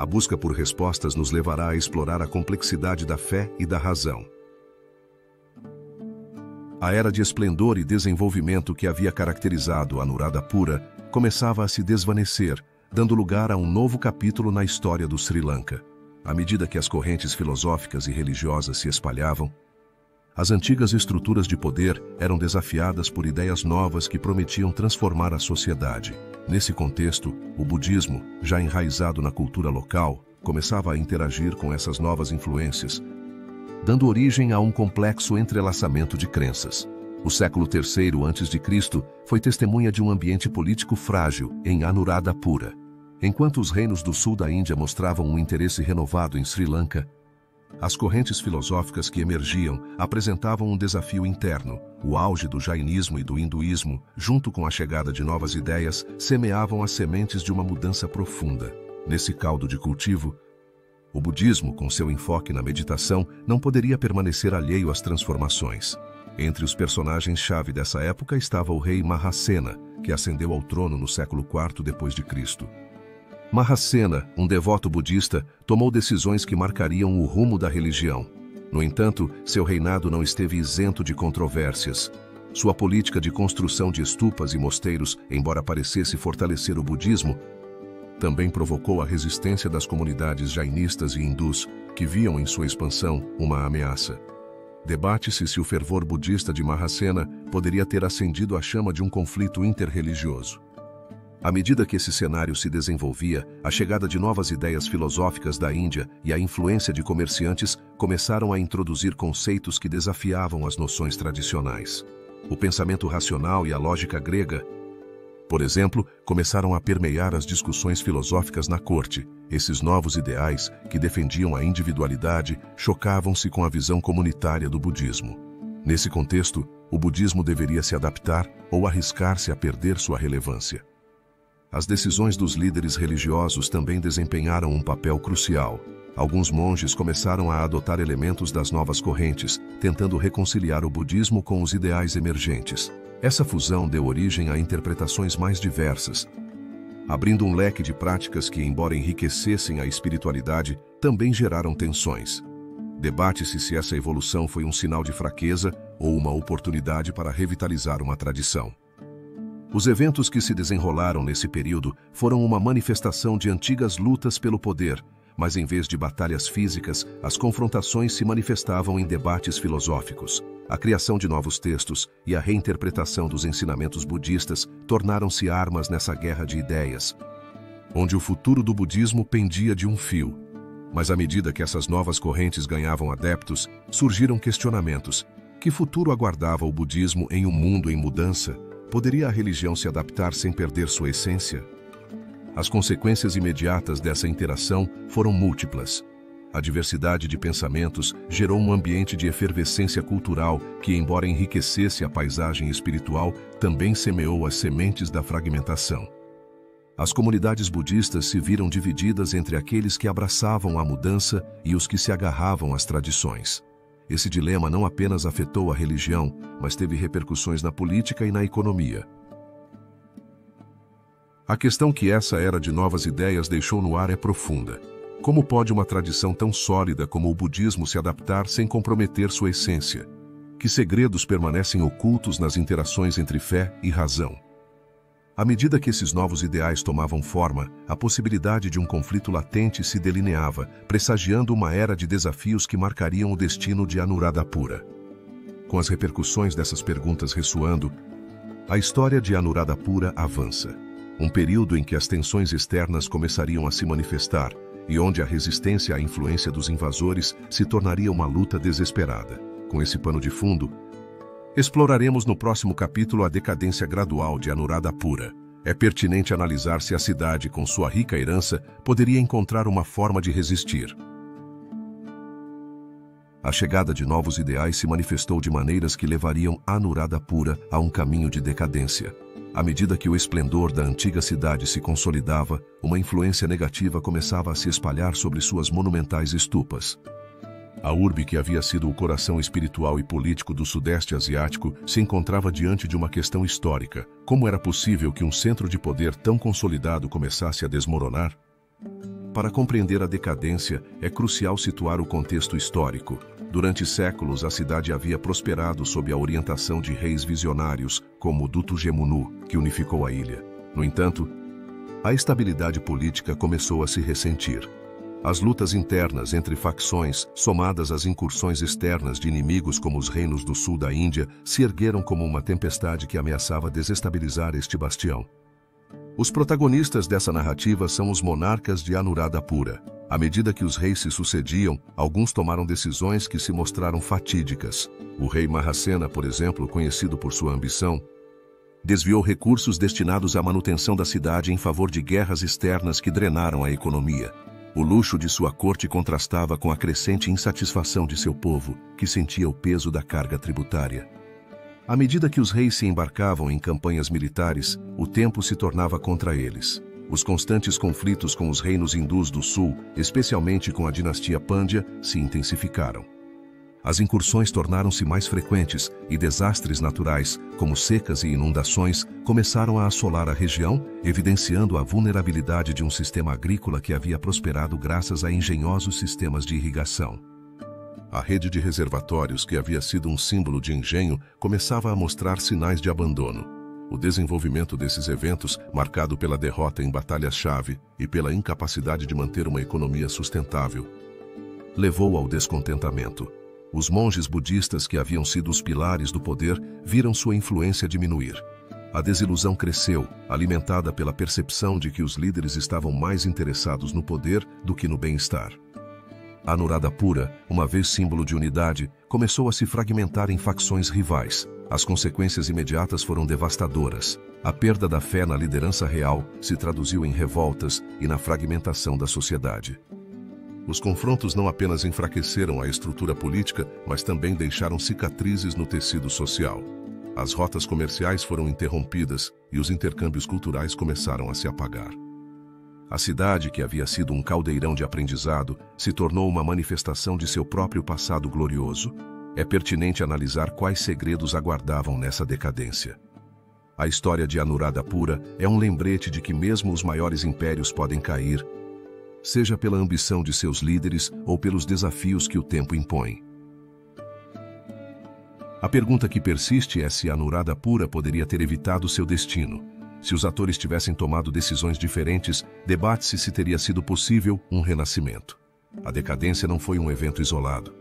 A busca por respostas nos levará a explorar a complexidade da fé e da razão. A era de esplendor e desenvolvimento que havia caracterizado Anuradhapura começava a se desvanecer, dando lugar a um novo capítulo na história do Sri Lanka. À medida que as correntes filosóficas e religiosas se espalhavam, as antigas estruturas de poder eram desafiadas por ideias novas que prometiam transformar a sociedade. Nesse contexto, o budismo, já enraizado na cultura local, começava a interagir com essas novas influências, dando origem a um complexo entrelaçamento de crenças. O século III a.C. foi testemunha de um ambiente político frágil em Anuradhapura. Enquanto os reinos do sul da Índia mostravam um interesse renovado em Sri Lanka, as correntes filosóficas que emergiam apresentavam um desafio interno. O auge do jainismo e do hinduísmo, junto com a chegada de novas ideias, semeavam as sementes de uma mudança profunda. Nesse caldo de cultivo, o budismo, com seu enfoque na meditação, não poderia permanecer alheio às transformações. Entre os personagens-chave dessa época estava o rei Mahasena, que ascendeu ao trono no século IV d.C. Mahasena, um devoto budista, tomou decisões que marcariam o rumo da religião. No entanto, seu reinado não esteve isento de controvérsias. Sua política de construção de estupas e mosteiros, embora parecesse fortalecer o budismo, também provocou a resistência das comunidades jainistas e hindus, que viam em sua expansão uma ameaça. Debate-se se o fervor budista de Mahasena poderia ter acendido a chama de um conflito interreligioso. À medida que esse cenário se desenvolvia, a chegada de novas ideias filosóficas da Índia e a influência de comerciantes começaram a introduzir conceitos que desafiavam as noções tradicionais. O pensamento racional e a lógica grega, por exemplo, começaram a permear as discussões filosóficas na corte. Esses novos ideais, que defendiam a individualidade, chocavam-se com a visão comunitária do budismo. Nesse contexto, o budismo deveria se adaptar ou arriscar-se a perder sua relevância. As decisões dos líderes religiosos também desempenharam um papel crucial. Alguns monges começaram a adotar elementos das novas correntes, tentando reconciliar o budismo com os ideais emergentes. Essa fusão deu origem a interpretações mais diversas, abrindo um leque de práticas que, embora enriquecessem a espiritualidade, também geraram tensões. Debate-se se essa evolução foi um sinal de fraqueza ou uma oportunidade para revitalizar uma tradição. Os eventos que se desenrolaram nesse período foram uma manifestação de antigas lutas pelo poder, mas em vez de batalhas físicas, as confrontações se manifestavam em debates filosóficos. A criação de novos textos e a reinterpretação dos ensinamentos budistas tornaram-se armas nessa guerra de ideias, onde o futuro do budismo pendia de um fio. Mas à medida que essas novas correntes ganhavam adeptos, surgiram questionamentos. Que futuro aguardava o budismo em um mundo em mudança? Poderia a religião se adaptar sem perder sua essência? As consequências imediatas dessa interação foram múltiplas. A diversidade de pensamentos gerou um ambiente de efervescência cultural que, embora enriquecesse a paisagem espiritual, também semeou as sementes da fragmentação. As comunidades budistas se viram divididas entre aqueles que abraçavam a mudança e os que se agarravam às tradições. Esse dilema não apenas afetou a religião, mas teve repercussões na política e na economia. A questão que essa era de novas ideias deixou no ar é profunda. Como pode uma tradição tão sólida como o budismo se adaptar sem comprometer sua essência? Que segredos permanecem ocultos nas interações entre fé e razão? À medida que esses novos ideais tomavam forma, a possibilidade de um conflito latente se delineava, pressagiando uma era de desafios que marcariam o destino de Anuradhapura. Com as repercussões dessas perguntas ressoando, a história de Anuradhapura avança. Um período em que as tensões externas começariam a se manifestar e onde a resistência à influência dos invasores se tornaria uma luta desesperada. Com esse pano de fundo, exploraremos no próximo capítulo a decadência gradual de Anuradhapura. É pertinente analisar se a cidade, com sua rica herança, poderia encontrar uma forma de resistir. A chegada de novos ideais se manifestou de maneiras que levariam Anuradhapura a um caminho de decadência. À medida que o esplendor da antiga cidade se consolidava, uma influência negativa começava a se espalhar sobre suas monumentais estupas. A urbe, que havia sido o coração espiritual e político do Sudeste Asiático, se encontrava diante de uma questão histórica. Como era possível que um centro de poder tão consolidado começasse a desmoronar? Para compreender a decadência, é crucial situar o contexto histórico. Durante séculos, a cidade havia prosperado sob a orientação de reis visionários, como Dutu-Gemunu, que unificou a ilha. No entanto, a estabilidade política começou a se ressentir. As lutas internas entre facções, somadas às incursões externas de inimigos como os reinos do sul da Índia, se ergueram como uma tempestade que ameaçava desestabilizar este bastião. Os protagonistas dessa narrativa são os monarcas de Anuradhapura. À medida que os reis se sucediam, alguns tomaram decisões que se mostraram fatídicas. O rei Mahasena, por exemplo, conhecido por sua ambição, desviou recursos destinados à manutenção da cidade em favor de guerras externas que drenaram a economia. O luxo de sua corte contrastava com a crescente insatisfação de seu povo, que sentia o peso da carga tributária. À medida que os reis se embarcavam em campanhas militares, o tempo se tornava contra eles. Os constantes conflitos com os reinos hindus do sul, especialmente com a dinastia Pandya, se intensificaram. As incursões tornaram-se mais frequentes e desastres naturais, como secas e inundações, começaram a assolar a região, evidenciando a vulnerabilidade de um sistema agrícola que havia prosperado graças a engenhosos sistemas de irrigação. A rede de reservatórios, que havia sido um símbolo de engenho, começava a mostrar sinais de abandono. O desenvolvimento desses eventos, marcado pela derrota em batalhas-chave e pela incapacidade de manter uma economia sustentável, levou ao descontentamento. Os monges budistas, que haviam sido os pilares do poder, viram sua influência diminuir. A desilusão cresceu, alimentada pela percepção de que os líderes estavam mais interessados no poder do que no bem-estar. Anuradhapura, uma vez símbolo de unidade, começou a se fragmentar em facções rivais. As consequências imediatas foram devastadoras. A perda da fé na liderança real se traduziu em revoltas e na fragmentação da sociedade. Os confrontos não apenas enfraqueceram a estrutura política, mas também deixaram cicatrizes no tecido social. As rotas comerciais foram interrompidas e os intercâmbios culturais começaram a se apagar. A cidade, que havia sido um caldeirão de aprendizado, se tornou uma manifestação de seu próprio passado glorioso. É pertinente analisar quais segredos aguardavam nessa decadência. A história de Anuradhapura é um lembrete de que mesmo os maiores impérios podem cair, seja pela ambição de seus líderes ou pelos desafios que o tempo impõe. A pergunta que persiste é se Anuradhapura poderia ter evitado seu destino. Se os atores tivessem tomado decisões diferentes, debate-se se teria sido possível um renascimento. A decadência não foi um evento isolado,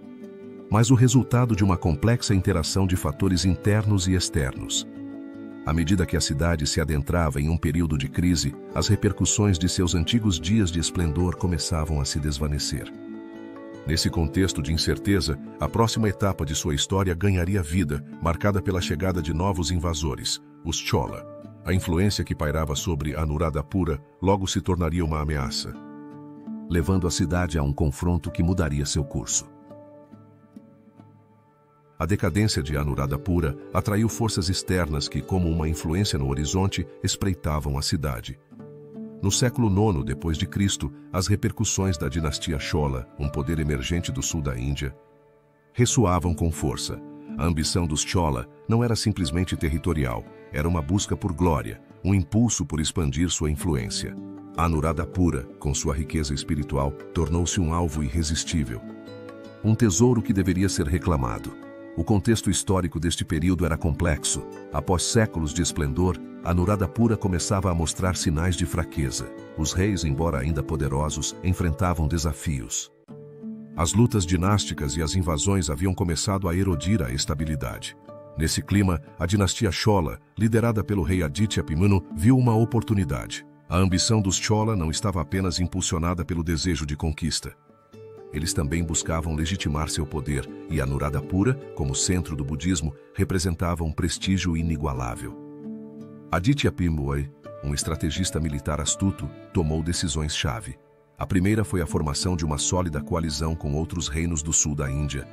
mas o resultado de uma complexa interação de fatores internos e externos. À medida que a cidade se adentrava em um período de crise, as repercussões de seus antigos dias de esplendor começavam a se desvanecer. Nesse contexto de incerteza, a próxima etapa de sua história ganharia vida, marcada pela chegada de novos invasores, os Chola. A influência que pairava sobre Anuradhapura logo se tornaria uma ameaça, levando a cidade a um confronto que mudaria seu curso. A decadência de Anuradhapura atraiu forças externas que, como uma influência no horizonte, espreitavam a cidade. No século IX d.C., as repercussões da dinastia Chola, um poder emergente do sul da Índia, ressoavam com força. A ambição dos Chola não era simplesmente territorial, era uma busca por glória, um impulso por expandir sua influência. Anuradhapura, com sua riqueza espiritual, tornou-se um alvo irresistível. Um tesouro que deveria ser reclamado. O contexto histórico deste período era complexo. Após séculos de esplendor, Anuradhapura começava a mostrar sinais de fraqueza. Os reis, embora ainda poderosos, enfrentavam desafios. As lutas dinásticas e as invasões haviam começado a erodir a estabilidade. Nesse clima, a dinastia Chola, liderada pelo rei Aditya-Pimanu, viu uma oportunidade. A ambição dos Chola não estava apenas impulsionada pelo desejo de conquista. Eles também buscavam legitimar seu poder, e Anuradhapura, como centro do budismo, representava um prestígio inigualável. Aditya-Pimanu, um estrategista militar astuto, tomou decisões-chave. A primeira foi a formação de uma sólida coalizão com outros reinos do sul da Índia,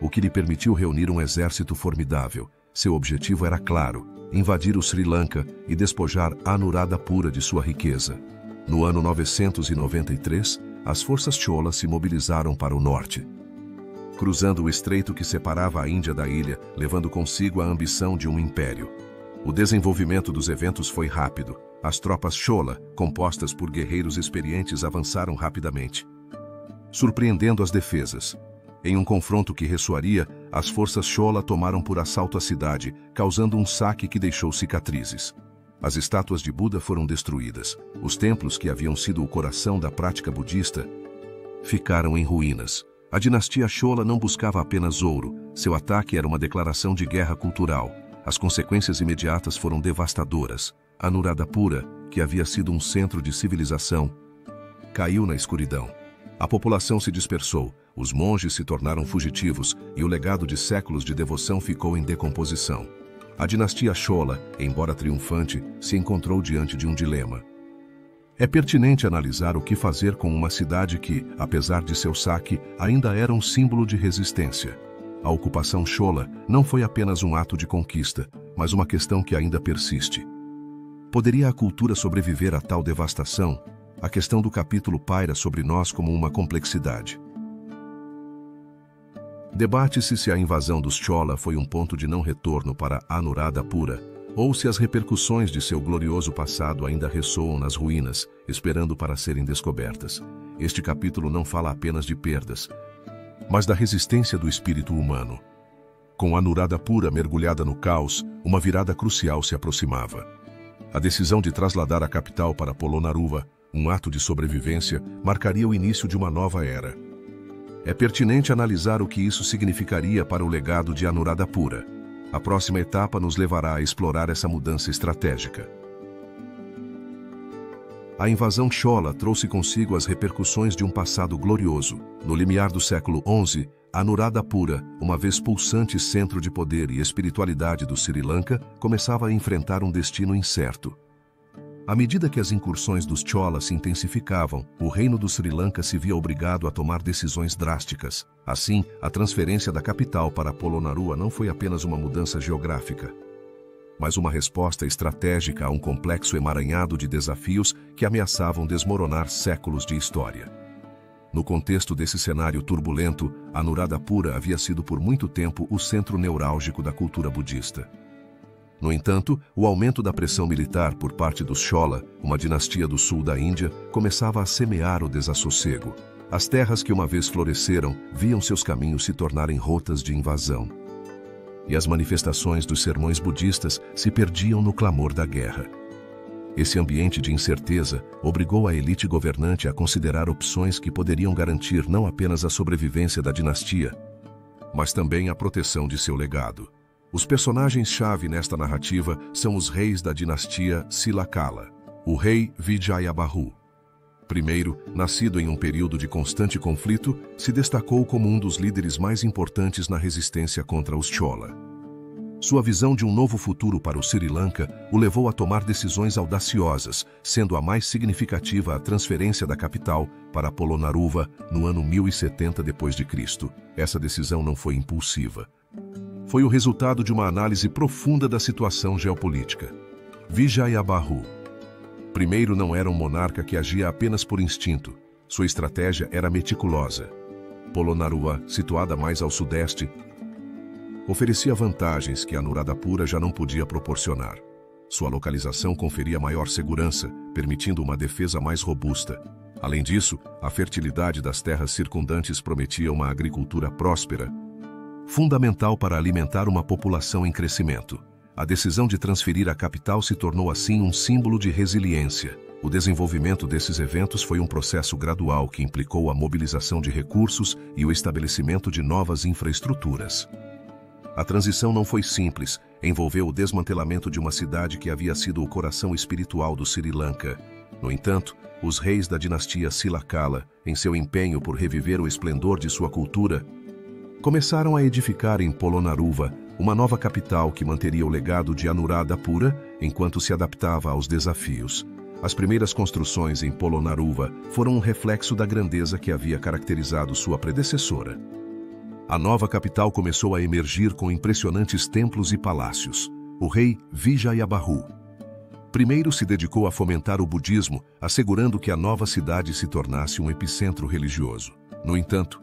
o que lhe permitiu reunir um exército formidável. Seu objetivo era claro: invadir o Sri Lanka e despojar Anuradhapura de sua riqueza. No ano 993, as forças Chola se mobilizaram para o norte, cruzando o estreito que separava a Índia da ilha, levando consigo a ambição de um império. O desenvolvimento dos eventos foi rápido. As tropas Chola, compostas por guerreiros experientes, avançaram rapidamente, surpreendendo as defesas. Em um confronto que ressoaria, as forças Chola tomaram por assalto a cidade, causando um saque que deixou cicatrizes. As estátuas de Buda foram destruídas. Os templos, que haviam sido o coração da prática budista, ficaram em ruínas. A dinastia Chola não buscava apenas ouro. Seu ataque era uma declaração de guerra cultural. As consequências imediatas foram devastadoras. Anuradhapura, que havia sido um centro de civilização, caiu na escuridão. A população se dispersou, os monges se tornaram fugitivos e o legado de séculos de devoção ficou em decomposição. A dinastia Chola, embora triunfante, se encontrou diante de um dilema. É pertinente analisar o que fazer com uma cidade que, apesar de seu saque, ainda era um símbolo de resistência. A ocupação Chola não foi apenas um ato de conquista, mas uma questão que ainda persiste. Poderia a cultura sobreviver a tal devastação? A questão do capítulo paira sobre nós como uma complexidade. Debate-se se a invasão dos Chola foi um ponto de não retorno para Anuradhapura, ou se as repercussões de seu glorioso passado ainda ressoam nas ruínas, esperando para serem descobertas. Este capítulo não fala apenas de perdas, mas da resistência do espírito humano. Com Anuradhapura mergulhada no caos, uma virada crucial se aproximava. A decisão de trasladar a capital para Polonnaruwa, um ato de sobrevivência, marcaria o início de uma nova era. É pertinente analisar o que isso significaria para o legado de Anuradhapura. A próxima etapa nos levará a explorar essa mudança estratégica. A invasão Chola trouxe consigo as repercussões de um passado glorioso. No limiar do século XI, Anuradhapura, uma vez pulsante centro de poder e espiritualidade do Sri Lanka, começava a enfrentar um destino incerto. À medida que as incursões dos Chola se intensificavam, o reino do Sri Lanka se via obrigado a tomar decisões drásticas. Assim, a transferência da capital para Polonnaruwa não foi apenas uma mudança geográfica, mas uma resposta estratégica a um complexo emaranhado de desafios que ameaçavam desmoronar séculos de história. No contexto desse cenário turbulento, Anuradhapura havia sido por muito tempo o centro neurálgico da cultura budista. No entanto, o aumento da pressão militar por parte dos Chola, uma dinastia do sul da Índia, começava a semear o desassossego. As terras que uma vez floresceram viam seus caminhos se tornarem rotas de invasão. E as manifestações dos sermões budistas se perdiam no clamor da guerra. Esse ambiente de incerteza obrigou a elite governante a considerar opções que poderiam garantir não apenas a sobrevivência da dinastia, mas também a proteção de seu legado. Os personagens-chave nesta narrativa são os reis da dinastia Silakala. O rei Vijayabhu, primeiro, nascido em um período de constante conflito, se destacou como um dos líderes mais importantes na resistência contra os Chola. Sua visão de um novo futuro para o Sri Lanka o levou a tomar decisões audaciosas, sendo a mais significativa a transferência da capital para Polonnaruwa no ano 1070 d.C. Essa decisão não foi impulsiva. Foi o resultado de uma análise profunda da situação geopolítica. Vijayabhu, Primeiro, não era um monarca que agia apenas por instinto. Sua estratégia era meticulosa. Polonnaruwa, situada mais ao sudeste, oferecia vantagens que Anuradhapura já não podia proporcionar. Sua localização conferia maior segurança, permitindo uma defesa mais robusta. Além disso, a fertilidade das terras circundantes prometia uma agricultura próspera, fundamental para alimentar uma população em crescimento. A decisão de transferir a capital se tornou assim um símbolo de resiliência. O desenvolvimento desses eventos foi um processo gradual que implicou a mobilização de recursos e o estabelecimento de novas infraestruturas. A transição não foi simples, envolveu o desmantelamento de uma cidade que havia sido o coração espiritual do Sri Lanka. No entanto, os reis da dinastia Silakala, em seu empenho por reviver o esplendor de sua cultura, começaram a edificar em Polonnaruwa uma nova capital que manteria o legado de Anuradhapura enquanto se adaptava aos desafios. As primeiras construções em Polonnaruwa foram um reflexo da grandeza que havia caracterizado sua predecessora. A nova capital começou a emergir com impressionantes templos e palácios. O rei Vijayabahu primeiro se dedicou a fomentar o budismo, assegurando que a nova cidade se tornasse um epicentro religioso. No entanto,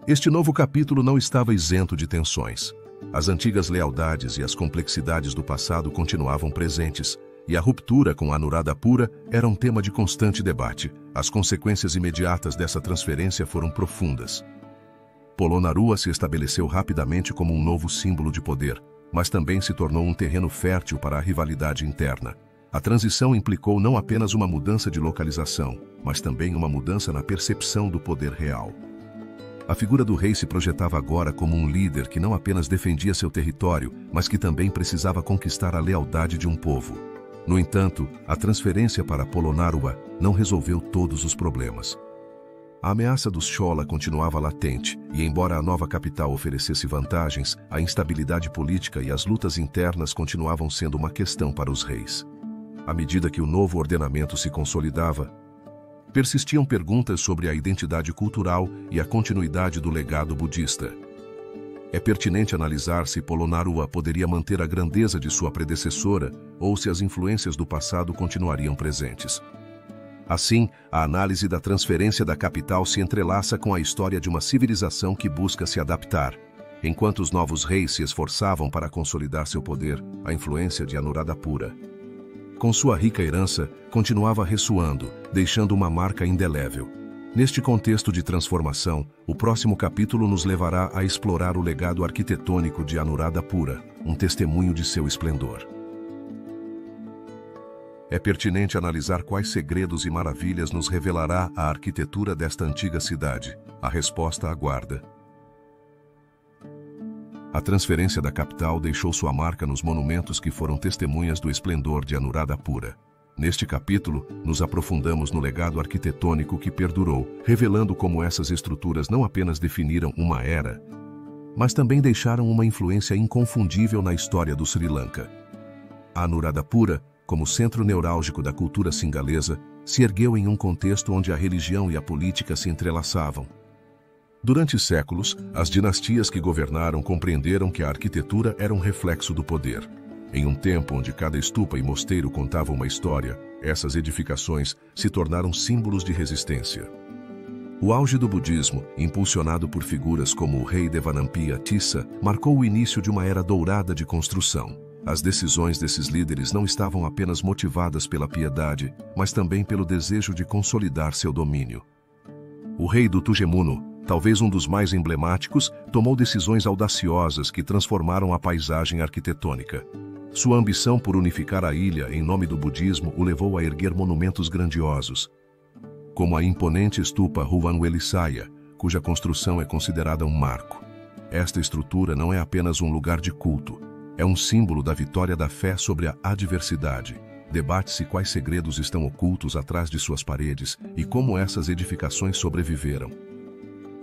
este novo capítulo não estava isento de tensões. As antigas lealdades e as complexidades do passado continuavam presentes, e a ruptura com Anuradhapura era um tema de constante debate. As consequências imediatas dessa transferência foram profundas. Polonnaruwa se estabeleceu rapidamente como um novo símbolo de poder, mas também se tornou um terreno fértil para a rivalidade interna. A transição implicou não apenas uma mudança de localização, mas também uma mudança na percepção do poder real. A figura do rei se projetava agora como um líder que não apenas defendia seu território, mas que também precisava conquistar a lealdade de um povo. No entanto, a transferência para Polonnaruwa não resolveu todos os problemas. A ameaça dos Chola continuava latente, e embora a nova capital oferecesse vantagens, a instabilidade política e as lutas internas continuavam sendo uma questão para os reis. À medida que o novo ordenamento se consolidava, persistiam perguntas sobre a identidade cultural e a continuidade do legado budista. É pertinente analisar se Polonnaruwa poderia manter a grandeza de sua predecessora ou se as influências do passado continuariam presentes. Assim, a análise da transferência da capital se entrelaça com a história de uma civilização que busca se adaptar. Enquanto os novos reis se esforçavam para consolidar seu poder, a influência de Anuradhapura, com sua rica herança, continuava ressoando, deixando uma marca indelével. Neste contexto de transformação, o próximo capítulo nos levará a explorar o legado arquitetônico de Anuradhapura, um testemunho de seu esplendor. É pertinente analisar quais segredos e maravilhas nos revelará a arquitetura desta antiga cidade. A resposta aguarda. A transferência da capital deixou sua marca nos monumentos que foram testemunhas do esplendor de Anuradhapura. Neste capítulo, nos aprofundamos no legado arquitetônico que perdurou, revelando como essas estruturas não apenas definiram uma era, mas também deixaram uma influência inconfundível na história do Sri Lanka. Anuradhapura, como centro neurálgico da cultura singalesa, se ergueu em um contexto onde a religião e a política se entrelaçavam. Durante séculos, as dinastias que governaram compreenderam que a arquitetura era um reflexo do poder. Em um tempo onde cada estupa e mosteiro contavam uma história, essas edificações se tornaram símbolos de resistência. O auge do budismo, impulsionado por figuras como o rei Devanampiya Tissa, marcou o início de uma era dourada de construção. As decisões desses líderes não estavam apenas motivadas pela piedade, mas também pelo desejo de consolidar seu domínio. O rei do Tujemuno, talvez um dos mais emblemáticos, tomou decisões audaciosas que transformaram a paisagem arquitetônica. Sua ambição por unificar a ilha em nome do budismo o levou a erguer monumentos grandiosos, como a imponente estupa Huvanwelisaya, cuja construção é considerada um marco. Esta estrutura não é apenas um lugar de culto, é um símbolo da vitória da fé sobre a adversidade. Debate-se quais segredos estão ocultos atrás de suas paredes e como essas edificações sobreviveram.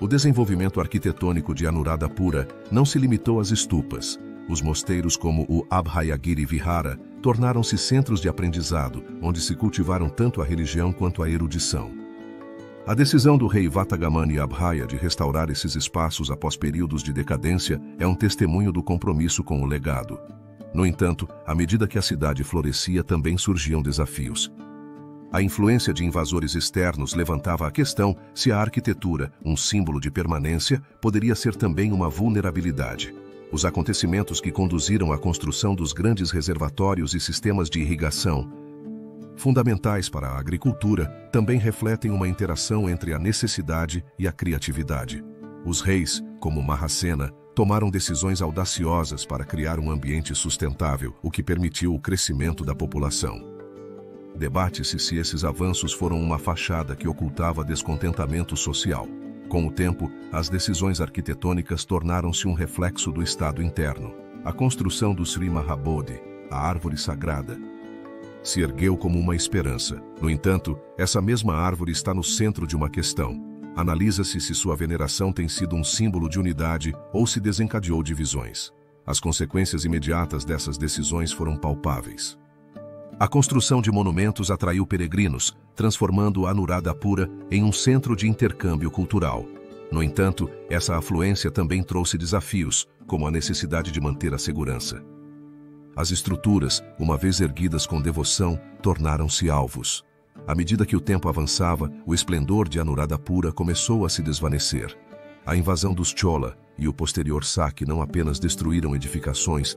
O desenvolvimento arquitetônico de Anuradhapura não se limitou às estupas. Os mosteiros como o Abhayagiri Vihara tornaram-se centros de aprendizado, onde se cultivaram tanto a religião quanto a erudição. A decisão do rei Vatagamani Abhaya de restaurar esses espaços após períodos de decadência é um testemunho do compromisso com o legado. No entanto, à medida que a cidade florescia, também surgiam desafios. A influência de invasores externos levantava a questão se a arquitetura, um símbolo de permanência, poderia ser também uma vulnerabilidade. Os acontecimentos que conduziram à construção dos grandes reservatórios e sistemas de irrigação, fundamentais para a agricultura, também refletem uma interação entre a necessidade e a criatividade. Os reis, como Mahasena, tomaram decisões audaciosas para criar um ambiente sustentável, o que permitiu o crescimento da população. Debate-se se esses avanços foram uma fachada que ocultava descontentamento social. Com o tempo, as decisões arquitetônicas tornaram-se um reflexo do estado interno. A construção do Sri Mahabodhi, a árvore sagrada, se ergueu como uma esperança. No entanto, essa mesma árvore está no centro de uma questão. Analisa-se se sua veneração tem sido um símbolo de unidade ou se desencadeou divisões. As consequências imediatas dessas decisões foram palpáveis. A construção de monumentos atraiu peregrinos, transformando Anuradhapura em um centro de intercâmbio cultural. No entanto, essa afluência também trouxe desafios, como a necessidade de manter a segurança. As estruturas, uma vez erguidas com devoção, tornaram-se alvos. À medida que o tempo avançava, o esplendor de Anuradhapura começou a se desvanecer. A invasão dos Chola e o posterior saque não apenas destruíram edificações,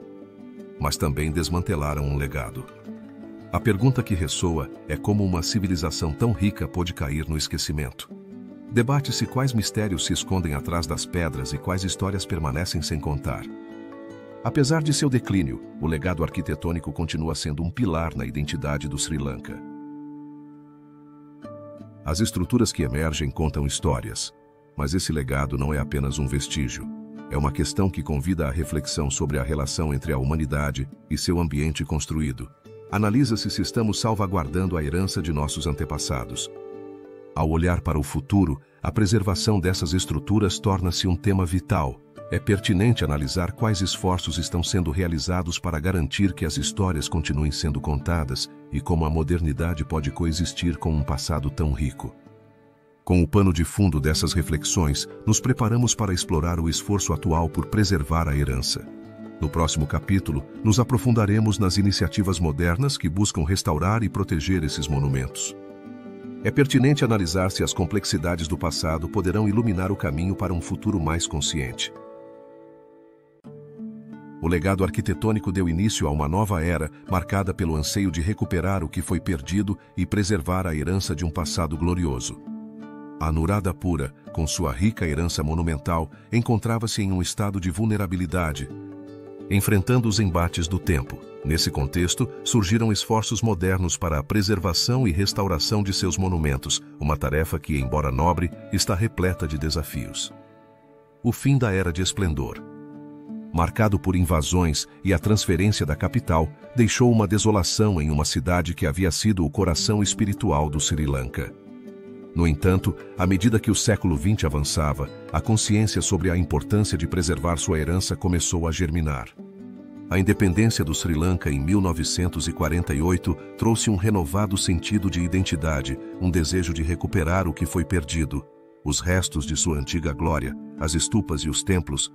mas também desmantelaram um legado. A pergunta que ressoa é como uma civilização tão rica pôde cair no esquecimento. Debate-se quais mistérios se escondem atrás das pedras e quais histórias permanecem sem contar. Apesar de seu declínio, o legado arquitetônico continua sendo um pilar na identidade do Sri Lanka. As estruturas que emergem contam histórias, mas esse legado não é apenas um vestígio. É uma questão que convida à reflexão sobre a relação entre a humanidade e seu ambiente construído. Analisa-se se estamos salvaguardando a herança de nossos antepassados. Ao olhar para o futuro, a preservação dessas estruturas torna-se um tema vital. É pertinente analisar quais esforços estão sendo realizados para garantir que as histórias continuem sendo contadas e como a modernidade pode coexistir com um passado tão rico. Com o pano de fundo dessas reflexões, nos preparamos para explorar o esforço atual por preservar a herança. No próximo capítulo, nos aprofundaremos nas iniciativas modernas que buscam restaurar e proteger esses monumentos. É pertinente analisar se as complexidades do passado poderão iluminar o caminho para um futuro mais consciente. O legado arquitetônico deu início a uma nova era, marcada pelo anseio de recuperar o que foi perdido e preservar a herança de um passado glorioso. Anuradhapura, com sua rica herança monumental, encontrava-se em um estado de vulnerabilidade, enfrentando os embates do tempo. Nesse contexto, surgiram esforços modernos para a preservação e restauração de seus monumentos, uma tarefa que, embora nobre, está repleta de desafios. O fim da Era de Esplendor, marcado por invasões e a transferência da capital, deixou uma desolação em uma cidade que havia sido o coração espiritual do Sri Lanka. No entanto, à medida que o século XX avançava, a consciência sobre a importância de preservar sua herança começou a germinar. A independência do Sri Lanka em 1948 trouxe um renovado sentido de identidade, um desejo de recuperar o que foi perdido. Os restos de sua antiga glória, as estupas e os templos,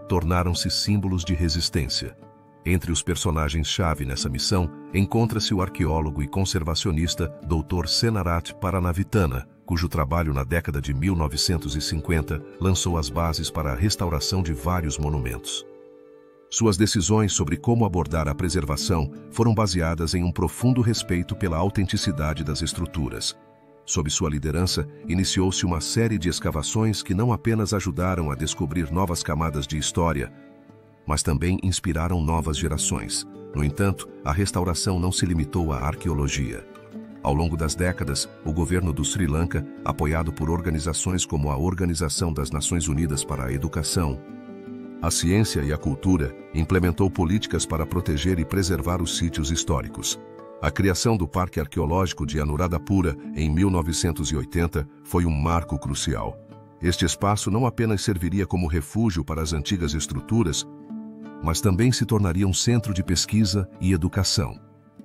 tornaram-se símbolos de resistência. Entre os personagens-chave nessa missão, encontra-se o arqueólogo e conservacionista Dr. Senarath Paranavitana, cujo trabalho na década de 1950 lançou as bases para a restauração de vários monumentos. Suas decisões sobre como abordar a preservação foram baseadas em um profundo respeito pela autenticidade das estruturas. Sob sua liderança, iniciou-se uma série de escavações que não apenas ajudaram a descobrir novas camadas de história, mas também inspiraram novas gerações. No entanto, a restauração não se limitou à arqueologia. Ao longo das décadas, o governo do Sri Lanka, apoiado por organizações como a Organização das Nações Unidas para a Educação, a Ciência e a Cultura, implementou políticas para proteger e preservar os sítios históricos. A criação do Parque Arqueológico de Anuradhapura, em 1980, foi um marco crucial. Este espaço não apenas serviria como refúgio para as antigas estruturas, mas também se tornaria um centro de pesquisa e educação.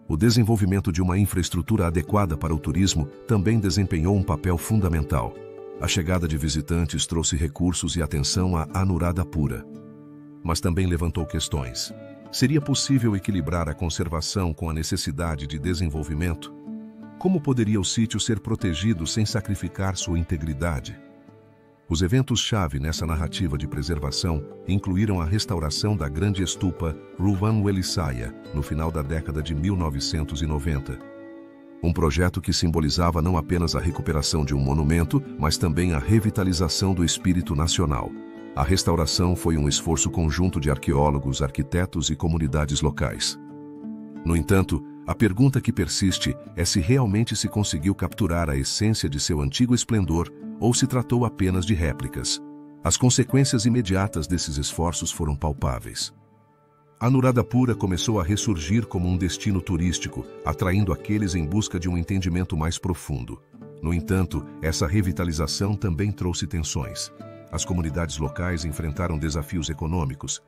O desenvolvimento de uma infraestrutura adequada para o turismo também desempenhou um papel fundamental. A chegada de visitantes trouxe recursos e atenção a Anuradhapura, mas também levantou questões. Seria possível equilibrar a conservação com a necessidade de desenvolvimento? como poderia o sítio ser protegido sem sacrificar sua integridade? Os eventos-chave nessa narrativa de preservação incluíram a restauração da grande estupa Ruvan Welissaia, no final da década de 1990. Um projeto que simbolizava não apenas a recuperação de um monumento, mas também a revitalização do espírito nacional. A restauração foi um esforço conjunto de arqueólogos, arquitetos e comunidades locais. No entanto, a pergunta que persiste é se realmente se conseguiu capturar a essência de seu antigo esplendor ou se tratou apenas de réplicas. As consequências imediatas desses esforços foram palpáveis. Anuradhapura começou a ressurgir como um destino turístico, atraindo aqueles em busca de um entendimento mais profundo. No entanto, essa revitalização também trouxe tensões. As comunidades locais enfrentaram desafios econômicos,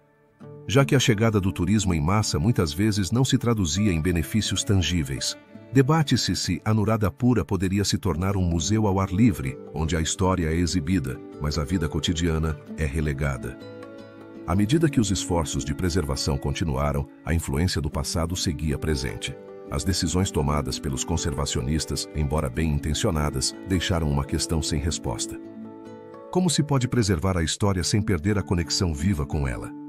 já que a chegada do turismo em massa muitas vezes não se traduzia em benefícios tangíveis. Debate-se se Anuradhapura poderia se tornar um museu ao ar livre, onde a história é exibida, mas a vida cotidiana é relegada. À medida que os esforços de preservação continuaram, a influência do passado seguia presente. As decisões tomadas pelos conservacionistas, embora bem intencionadas, deixaram uma questão sem resposta. Como se pode preservar a história sem perder a conexão viva com ela?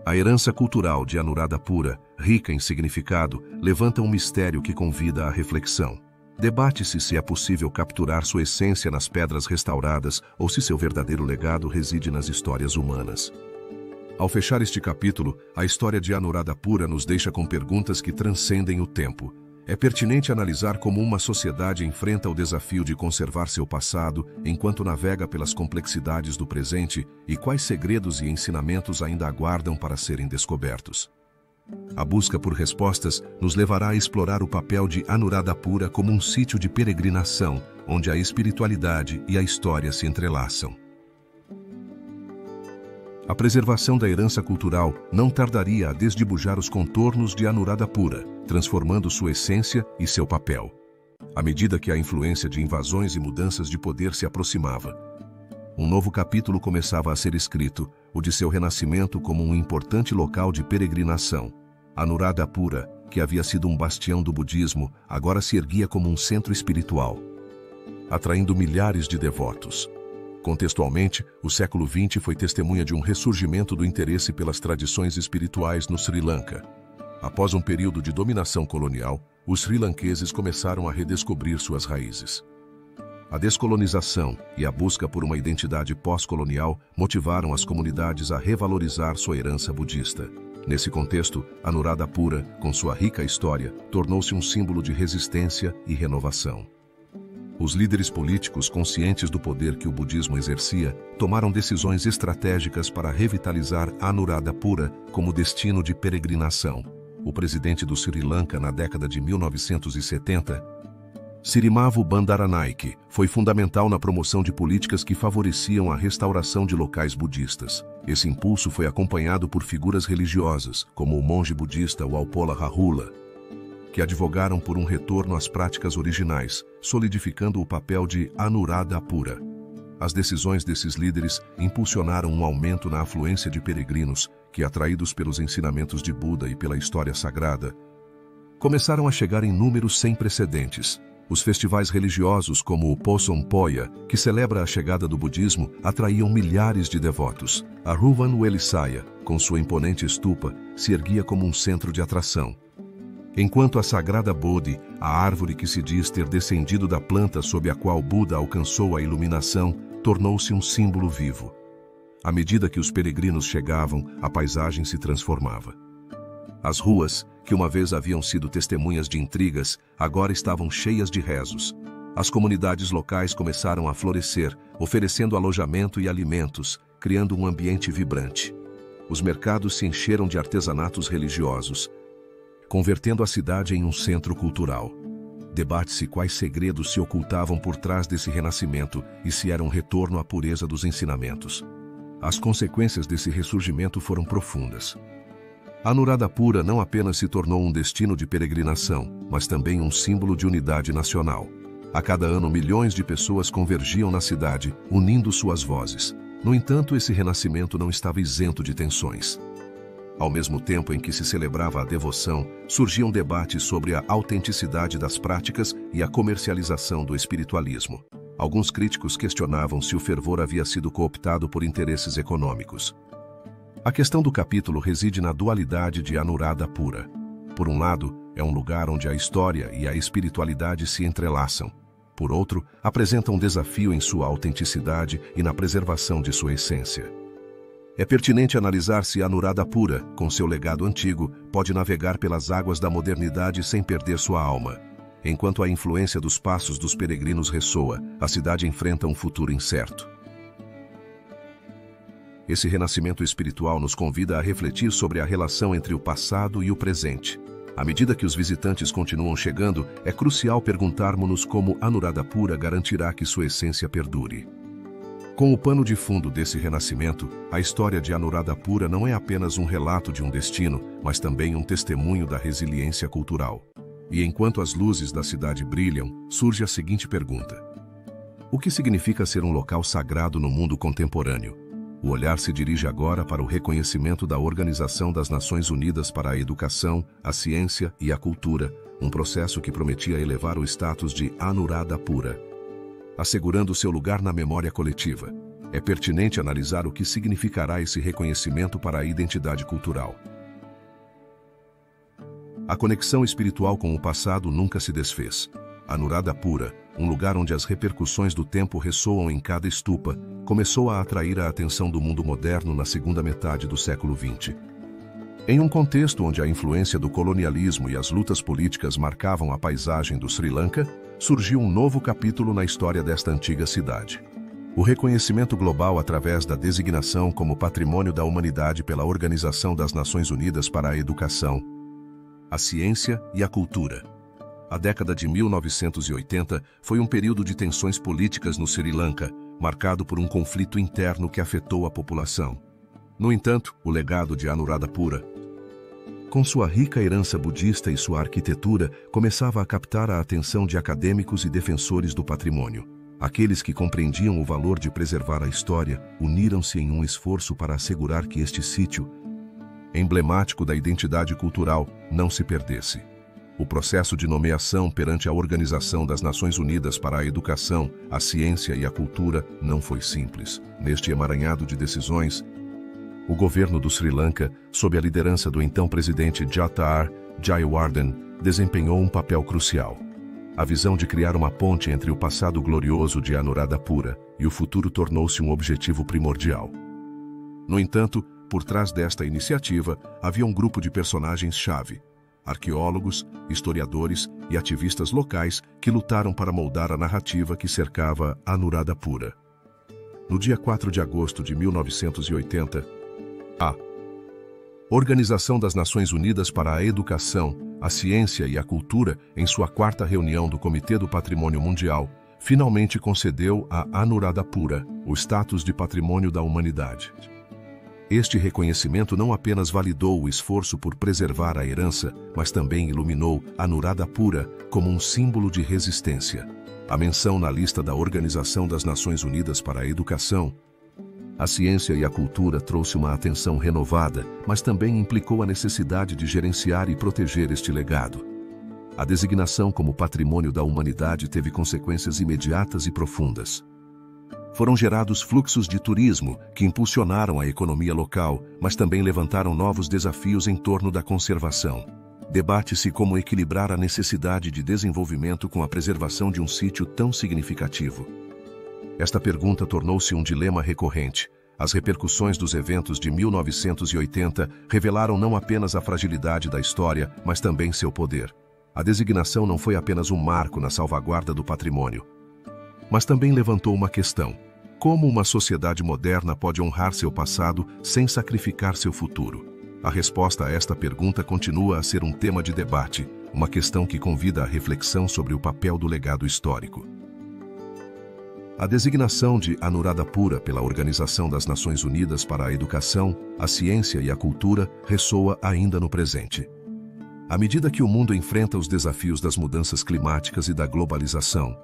A herança cultural de Anuradhapura, rica em significado, levanta um mistério que convida à reflexão. Debate-se se é possível capturar sua essência nas pedras restauradas ou se seu verdadeiro legado reside nas histórias humanas. Ao fechar este capítulo, a história de Anuradhapura nos deixa com perguntas que transcendem o tempo. É pertinente analisar como uma sociedade enfrenta o desafio de conservar seu passado enquanto navega pelas complexidades do presente e quais segredos e ensinamentos ainda aguardam para serem descobertos. A busca por respostas nos levará a explorar o papel de Anuradhapura como um sítio de peregrinação, onde a espiritualidade e a história se entrelaçam. A preservação da herança cultural não tardaria a desdibujar os contornos de Anuradhapura, transformando sua essência e seu papel. À medida que a influência de invasões e mudanças de poder se aproximava, um novo capítulo começava a ser escrito, o de seu renascimento como um importante local de peregrinação. Anuradhapura, que havia sido um bastião do budismo, agora se erguia como um centro espiritual, atraindo milhares de devotos. Contextualmente, o século XX foi testemunha de um ressurgimento do interesse pelas tradições espirituais no Sri Lanka. Após um período de dominação colonial, os sri-lanqueses começaram a redescobrir suas raízes. A descolonização e a busca por uma identidade pós-colonial motivaram as comunidades a revalorizar sua herança budista. Nesse contexto, Anuradhapura, com sua rica história, tornou-se um símbolo de resistência e renovação. Os líderes políticos, conscientes do poder que o budismo exercia, tomaram decisões estratégicas para revitalizar Anuradhapura como destino de peregrinação. O presidente do Sri Lanka na década de 1970, Sirimavo Bandaranaike, foi fundamental na promoção de políticas que favoreciam a restauração de locais budistas. Esse impulso foi acompanhado por figuras religiosas, como o monge budista Walpola Rahula, que advogaram por um retorno às práticas originais, solidificando o papel de Anuradhapura. As decisões desses líderes impulsionaram um aumento na afluência de peregrinos que, atraídos pelos ensinamentos de Buda e pela história sagrada, começaram a chegar em números sem precedentes. Os festivais religiosos como o Poson Poya, que celebra a chegada do budismo, atraíam milhares de devotos. A Ruvan Welissaia, com sua imponente estupa, se erguia como um centro de atração. Enquanto a sagrada Bodhi, a árvore que se diz ter descendido da planta sob a qual Buda alcançou a iluminação, tornou-se um símbolo vivo. À medida que os peregrinos chegavam, a paisagem se transformava. As ruas, que uma vez haviam sido testemunhas de intrigas, agora estavam cheias de rezos. As comunidades locais começaram a florescer, oferecendo alojamento e alimentos, criando um ambiente vibrante. Os mercados se encheram de artesanatos religiosos, convertendo a cidade em um centro cultural. Debate-se quais segredos se ocultavam por trás desse renascimento e se era um retorno à pureza dos ensinamentos. As consequências desse ressurgimento foram profundas. Anuradhapura não apenas se tornou um destino de peregrinação, mas também um símbolo de unidade nacional. A cada ano, milhões de pessoas convergiam na cidade, unindo suas vozes. No entanto, esse renascimento não estava isento de tensões. Ao mesmo tempo em que se celebrava a devoção, surgiam debates sobre a autenticidade das práticas e a comercialização do espiritualismo. Alguns críticos questionavam se o fervor havia sido cooptado por interesses econômicos. A questão do capítulo reside na dualidade de Anuradhapura. Por um lado, é um lugar onde a história e a espiritualidade se entrelaçam. Por outro, apresenta um desafio em sua autenticidade e na preservação de sua essência. É pertinente analisar se Anuradhapura, com seu legado antigo, pode navegar pelas águas da modernidade sem perder sua alma. Enquanto a influência dos passos dos peregrinos ressoa, a cidade enfrenta um futuro incerto. Esse renascimento espiritual nos convida a refletir sobre a relação entre o passado e o presente. À medida que os visitantes continuam chegando, é crucial perguntarmos-nos como Anuradhapura garantirá que sua essência perdure. Com o pano de fundo desse renascimento, a história de Anuradhapura não é apenas um relato de um destino, mas também um testemunho da resiliência cultural. E enquanto as luzes da cidade brilham, surge a seguinte pergunta: o que significa ser um local sagrado no mundo contemporâneo? O olhar se dirige agora para o reconhecimento da Organização das Nações Unidas para a Educação, a Ciência e a Cultura, um processo que prometia elevar o status de Anuradhapura, assegurando seu lugar na memória coletiva. É pertinente analisar o que significará esse reconhecimento para a identidade cultural. A conexão espiritual com o passado nunca se desfez. Anuradhapura, um lugar onde as repercussões do tempo ressoam em cada estupa, começou a atrair a atenção do mundo moderno na segunda metade do século XX. Em um contexto onde a influência do colonialismo e as lutas políticas marcavam a paisagem do Sri Lanka, surgiu um novo capítulo na história desta antiga cidade. O reconhecimento global através da designação como Patrimônio da Humanidade pela Organização das Nações Unidas para a Educação, a Ciência e a Cultura. A década de 1980 foi um período de tensões políticas no Sri Lanka, marcado por um conflito interno que afetou a população. No entanto, o legado de Anuradhapura, com sua rica herança budista e sua arquitetura, começava a captar a atenção de acadêmicos e defensores do patrimônio. Aqueles que compreendiam o valor de preservar a história, uniram-se em um esforço para assegurar que este sítio, emblemático da identidade cultural, não se perdesse. O processo de nomeação perante a Organização das Nações Unidas para a Educação, a Ciência e a Cultura não foi simples. Neste emaranhado de decisões, o governo do Sri Lanka, sob a liderança do então presidente J.R. Jayawardene, desempenhou um papel crucial. A visão de criar uma ponte entre o passado glorioso de Anuradhapura e o futuro tornou-se um objetivo primordial. No entanto, por trás desta iniciativa, havia um grupo de personagens-chave: arqueólogos, historiadores e ativistas locais que lutaram para moldar a narrativa que cercava Anuradhapura. No dia 4 de agosto de 1980, a Organização das Nações Unidas para a Educação, a Ciência e a Cultura, em sua quarta reunião do Comitê do Patrimônio Mundial, finalmente concedeu a Anuradhapura o status de Patrimônio da Humanidade. Este reconhecimento não apenas validou o esforço por preservar a herança, mas também iluminou Anuradhapura como um símbolo de resistência. A menção na lista da Organização das Nações Unidas para a Educação, a Ciência e a Cultura trouxe uma atenção renovada, mas também implicou a necessidade de gerenciar e proteger este legado. A designação como Patrimônio da Humanidade teve consequências imediatas e profundas. Foram gerados fluxos de turismo que impulsionaram a economia local, mas também levantaram novos desafios em torno da conservação. Debate-se como equilibrar a necessidade de desenvolvimento com a preservação de um sítio tão significativo. Esta pergunta tornou-se um dilema recorrente. As repercussões dos eventos de 1980 revelaram não apenas a fragilidade da história, mas também seu poder. A designação não foi apenas um marco na salvaguarda do patrimônio, mas também levantou uma questão: como uma sociedade moderna pode honrar seu passado sem sacrificar seu futuro? A resposta a esta pergunta continua a ser um tema de debate, uma questão que convida à reflexão sobre o papel do legado histórico. A designação de Anuradhapura pela Organização das Nações Unidas para a Educação, a Ciência e a Cultura ressoa ainda no presente. À medida que o mundo enfrenta os desafios das mudanças climáticas e da globalização,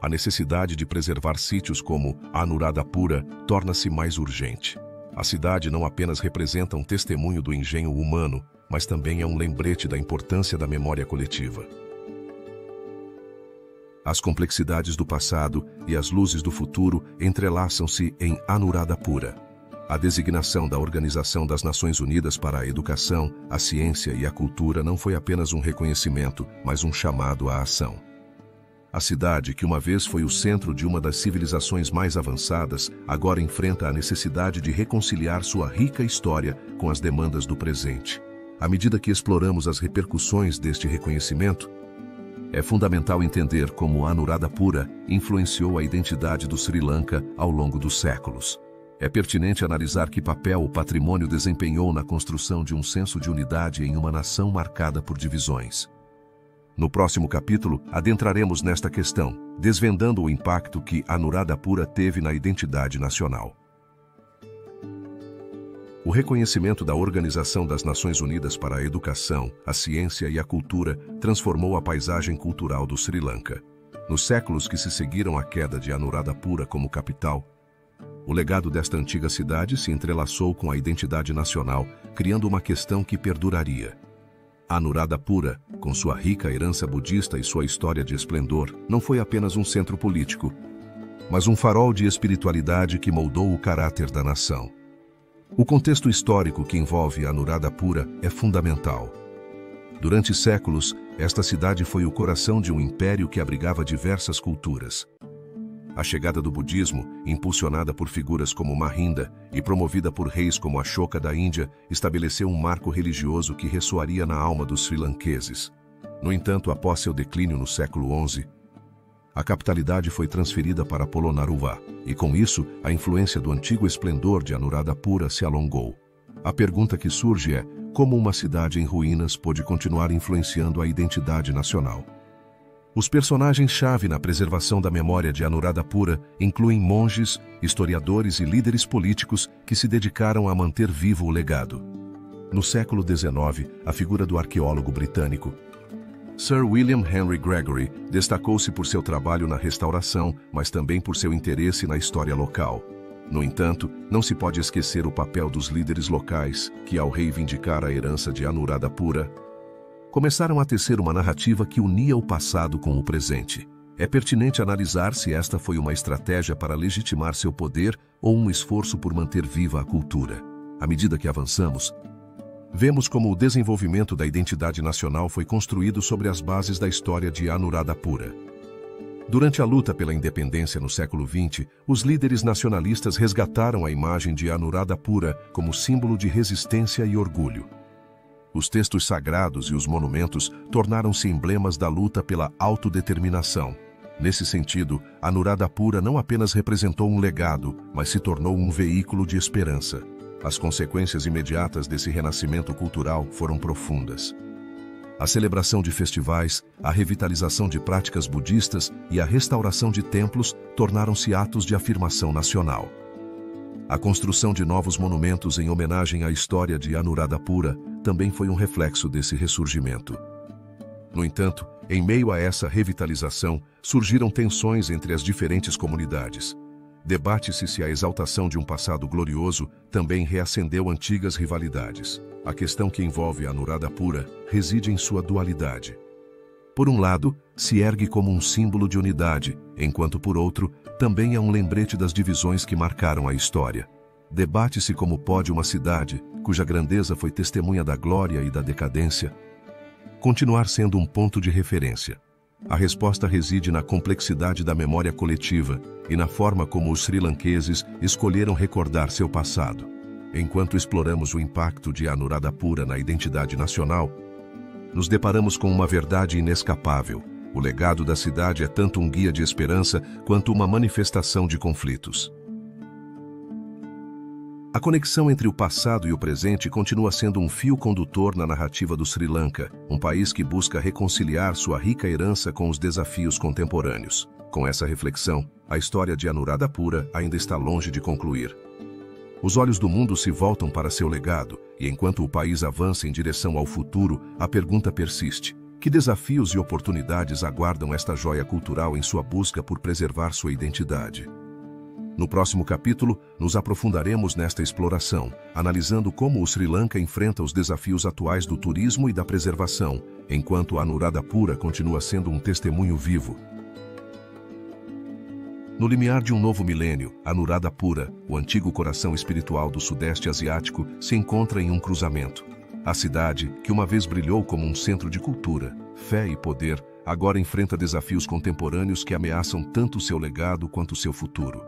a necessidade de preservar sítios como Anuradhapura torna-se mais urgente. A cidade não apenas representa um testemunho do engenho humano, mas também é um lembrete da importância da memória coletiva. As complexidades do passado e as luzes do futuro entrelaçam-se em Anuradhapura. A designação da Organização das Nações Unidas para a Educação, a Ciência e a Cultura não foi apenas um reconhecimento, mas um chamado à ação. A cidade, que uma vez foi o centro de uma das civilizações mais avançadas, agora enfrenta a necessidade de reconciliar sua rica história com as demandas do presente. À medida que exploramos as repercussões deste reconhecimento, é fundamental entender como Anuradhapura influenciou a identidade do Sri Lanka ao longo dos séculos. É pertinente analisar que papel o patrimônio desempenhou na construção de um senso de unidade em uma nação marcada por divisões. No próximo capítulo, adentraremos nesta questão, desvendando o impacto que Anuradhapura teve na identidade nacional. O reconhecimento da Organização das Nações Unidas para a Educação, a Ciência e a Cultura transformou a paisagem cultural do Sri Lanka. Nos séculos que se seguiram à queda de Anuradhapura como capital, o legado desta antiga cidade se entrelaçou com a identidade nacional, criando uma questão que perduraria. Anuradhapura, com sua rica herança budista e sua história de esplendor, não foi apenas um centro político, mas um farol de espiritualidade que moldou o caráter da nação. O contexto histórico que envolve Anuradhapura é fundamental. Durante séculos, esta cidade foi o coração de um império que abrigava diversas culturas. A chegada do budismo, impulsionada por figuras como Mahinda e promovida por reis como Ashoka da Índia, estabeleceu um marco religioso que ressoaria na alma dos sri-lanqueses. No entanto, após seu declínio no século XI, a capitalidade foi transferida para Polonnaruwa, e com isso, a influência do antigo esplendor de Anuradhapura se alongou. A pergunta que surge é: como uma cidade em ruínas pôde continuar influenciando a identidade nacional? Os personagens-chave na preservação da memória de Anuradhapura incluem monges, historiadores e líderes políticos que se dedicaram a manter vivo o legado. No século XIX, a figura do arqueólogo britânico Sir William Henry Gregory destacou-se por seu trabalho na restauração, mas também por seu interesse na história local. No entanto, não se pode esquecer o papel dos líderes locais, que, ao reivindicar a herança de Anuradhapura, começaram a tecer uma narrativa que unia o passado com o presente. É pertinente analisar se esta foi uma estratégia para legitimar seu poder ou um esforço por manter viva a cultura. À medida que avançamos, vemos como o desenvolvimento da identidade nacional foi construído sobre as bases da história de Anuradhapura. Durante a luta pela independência no século XX, os líderes nacionalistas resgataram a imagem de Anuradhapura como símbolo de resistência e orgulho. Os textos sagrados e os monumentos tornaram-se emblemas da luta pela autodeterminação. Nesse sentido, Anuradhapura não apenas representou um legado, mas se tornou um veículo de esperança. As consequências imediatas desse renascimento cultural foram profundas. A celebração de festivais, a revitalização de práticas budistas e a restauração de templos tornaram-se atos de afirmação nacional. A construção de novos monumentos em homenagem à história de Anuradhapura também foi um reflexo desse ressurgimento. No entanto, em meio a essa revitalização, surgiram tensões entre as diferentes comunidades. Debate-se se a exaltação de um passado glorioso também reacendeu antigas rivalidades. A questão que envolve Anuradhapura reside em sua dualidade. Por um lado, se ergue como um símbolo de unidade, enquanto por outro, também é um lembrete das divisões que marcaram a história. Debate-se como pode uma cidade, cuja grandeza foi testemunha da glória e da decadência, continuar sendo um ponto de referência. A resposta reside na complexidade da memória coletiva e na forma como os sri-lanqueses escolheram recordar seu passado. Enquanto exploramos o impacto de Anuradhapura na identidade nacional, nos deparamos com uma verdade inescapável. O legado da cidade é tanto um guia de esperança quanto uma manifestação de conflitos. A conexão entre o passado e o presente continua sendo um fio condutor na narrativa do Sri Lanka, um país que busca reconciliar sua rica herança com os desafios contemporâneos. Com essa reflexão, a história de Anuradhapura ainda está longe de concluir. Os olhos do mundo se voltam para seu legado, e enquanto o país avança em direção ao futuro, a pergunta persiste: que desafios e oportunidades aguardam esta joia cultural em sua busca por preservar sua identidade? No próximo capítulo, nos aprofundaremos nesta exploração, analisando como o Sri Lanka enfrenta os desafios atuais do turismo e da preservação, enquanto Anuradhapura continua sendo um testemunho vivo. No limiar de um novo milênio, Anuradhapura, o antigo coração espiritual do Sudeste Asiático, se encontra em um cruzamento. A cidade, que uma vez brilhou como um centro de cultura, fé e poder, agora enfrenta desafios contemporâneos que ameaçam tanto seu legado quanto seu futuro.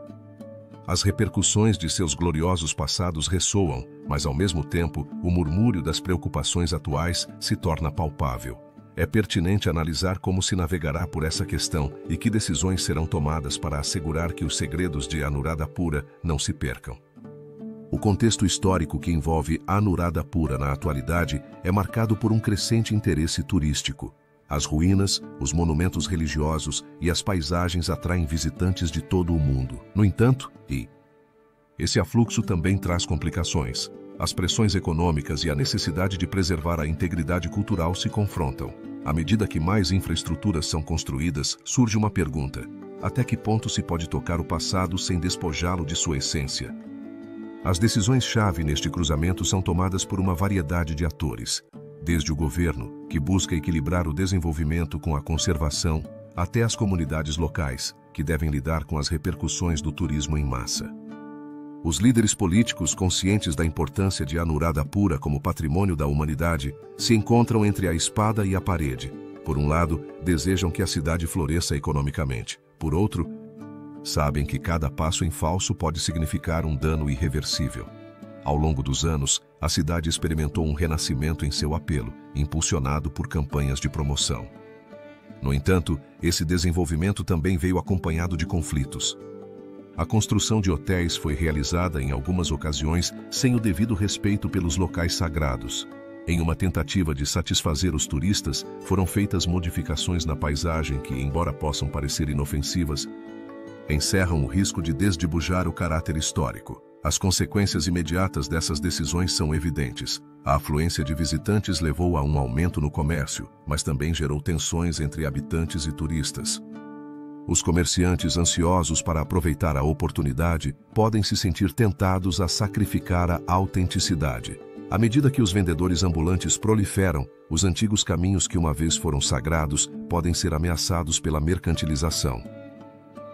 As repercussões de seus gloriosos passados ressoam, mas ao mesmo tempo, o murmúrio das preocupações atuais se torna palpável. É pertinente analisar como se navegará por essa questão e que decisões serão tomadas para assegurar que os segredos de Anuradhapura não se percam. O contexto histórico que envolve Anuradhapura na atualidade é marcado por um crescente interesse turístico. As ruínas, os monumentos religiosos e as paisagens atraem visitantes de todo o mundo. No entanto, esse afluxo também traz complicações. As pressões econômicas e a necessidade de preservar a integridade cultural se confrontam. À medida que mais infraestruturas são construídas, surge uma pergunta: até que ponto se pode tocar o passado sem despojá-lo de sua essência? As decisões-chave neste cruzamento são tomadas por uma variedade de atores, desde o governo, que busca equilibrar o desenvolvimento com a conservação, até as comunidades locais, que devem lidar com as repercussões do turismo em massa. Os líderes políticos, conscientes da importância de Anuradhapura como patrimônio da humanidade, se encontram entre a espada e a parede. Por um lado, desejam que a cidade floresça economicamente. Por outro, sabem que cada passo em falso pode significar um dano irreversível. Ao longo dos anos, a cidade experimentou um renascimento em seu apelo, impulsionado por campanhas de promoção. No entanto, esse desenvolvimento também veio acompanhado de conflitos. A construção de hotéis foi realizada em algumas ocasiões sem o devido respeito pelos locais sagrados. Em uma tentativa de satisfazer os turistas, foram feitas modificações na paisagem que, embora possam parecer inofensivas, encerram o risco de desdibujar o caráter histórico. As consequências imediatas dessas decisões são evidentes. A afluência de visitantes levou a um aumento no comércio, mas também gerou tensões entre habitantes e turistas. Os comerciantes ansiosos para aproveitar a oportunidade podem se sentir tentados a sacrificar a autenticidade. À medida que os vendedores ambulantes proliferam, os antigos caminhos que uma vez foram sagrados podem ser ameaçados pela mercantilização.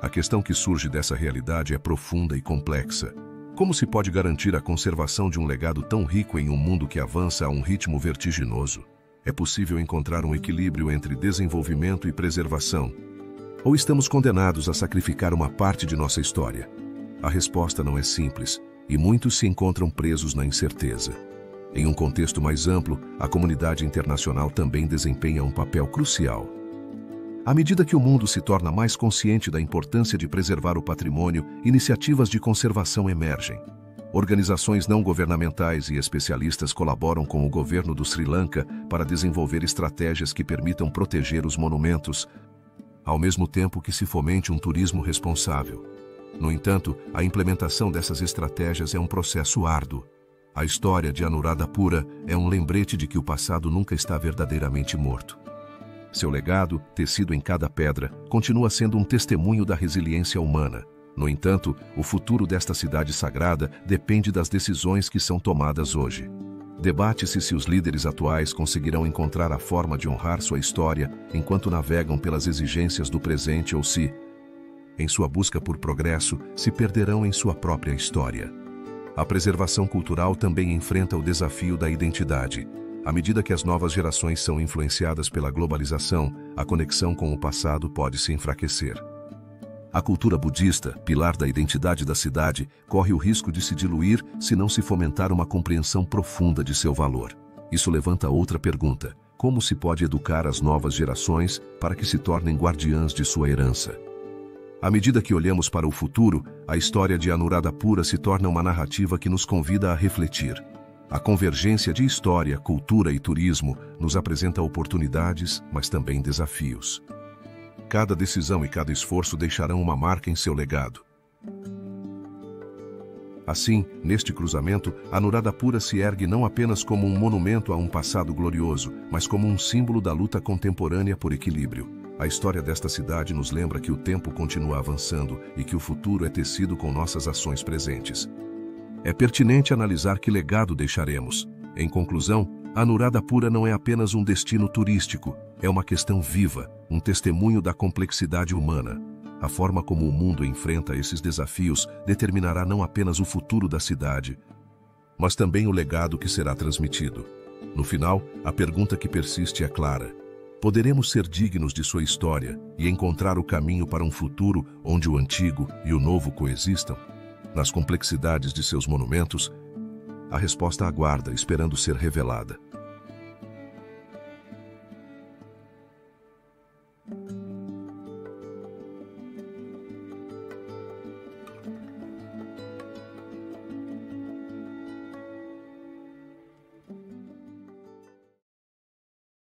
A questão que surge dessa realidade é profunda e complexa. Como se pode garantir a conservação de um legado tão rico em um mundo que avança a um ritmo vertiginoso? É possível encontrar um equilíbrio entre desenvolvimento e preservação? Ou estamos condenados a sacrificar uma parte de nossa história? A resposta não é simples, e muitos se encontram presos na incerteza. Em um contexto mais amplo, a comunidade internacional também desempenha um papel crucial. À medida que o mundo se torna mais consciente da importância de preservar o patrimônio, iniciativas de conservação emergem. Organizações não governamentais e especialistas colaboram com o governo do Sri Lanka para desenvolver estratégias que permitam proteger os monumentos, ao mesmo tempo que se fomente um turismo responsável. No entanto, a implementação dessas estratégias é um processo árduo. A história de Anuradhapura é um lembrete de que o passado nunca está verdadeiramente morto. Seu legado, tecido em cada pedra, continua sendo um testemunho da resiliência humana. No entanto, o futuro desta cidade sagrada depende das decisões que são tomadas hoje. Debate-se se os líderes atuais conseguirão encontrar a forma de honrar sua história enquanto navegam pelas exigências do presente ou se, em sua busca por progresso, se perderão em sua própria história. A preservação cultural também enfrenta o desafio da identidade. À medida que as novas gerações são influenciadas pela globalização, a conexão com o passado pode se enfraquecer. A cultura budista, pilar da identidade da cidade, corre o risco de se diluir se não se fomentar uma compreensão profunda de seu valor. Isso levanta outra pergunta: como se pode educar as novas gerações para que se tornem guardiãs de sua herança? À medida que olhamos para o futuro, a história de Anuradhapura se torna uma narrativa que nos convida a refletir. A convergência de história, cultura e turismo nos apresenta oportunidades, mas também desafios. Cada decisão e cada esforço deixarão uma marca em seu legado. Assim, neste cruzamento, Anuradhapura se ergue não apenas como um monumento a um passado glorioso, mas como um símbolo da luta contemporânea por equilíbrio. A história desta cidade nos lembra que o tempo continua avançando e que o futuro é tecido com nossas ações presentes. É pertinente analisar que legado deixaremos. Em conclusão, Anuradhapura não é apenas um destino turístico, é uma questão viva, um testemunho da complexidade humana. A forma como o mundo enfrenta esses desafios determinará não apenas o futuro da cidade, mas também o legado que será transmitido. No final, a pergunta que persiste é clara: poderemos ser dignos de sua história e encontrar o caminho para um futuro onde o antigo e o novo coexistam? Nas complexidades de seus monumentos, a resposta aguarda, esperando ser revelada.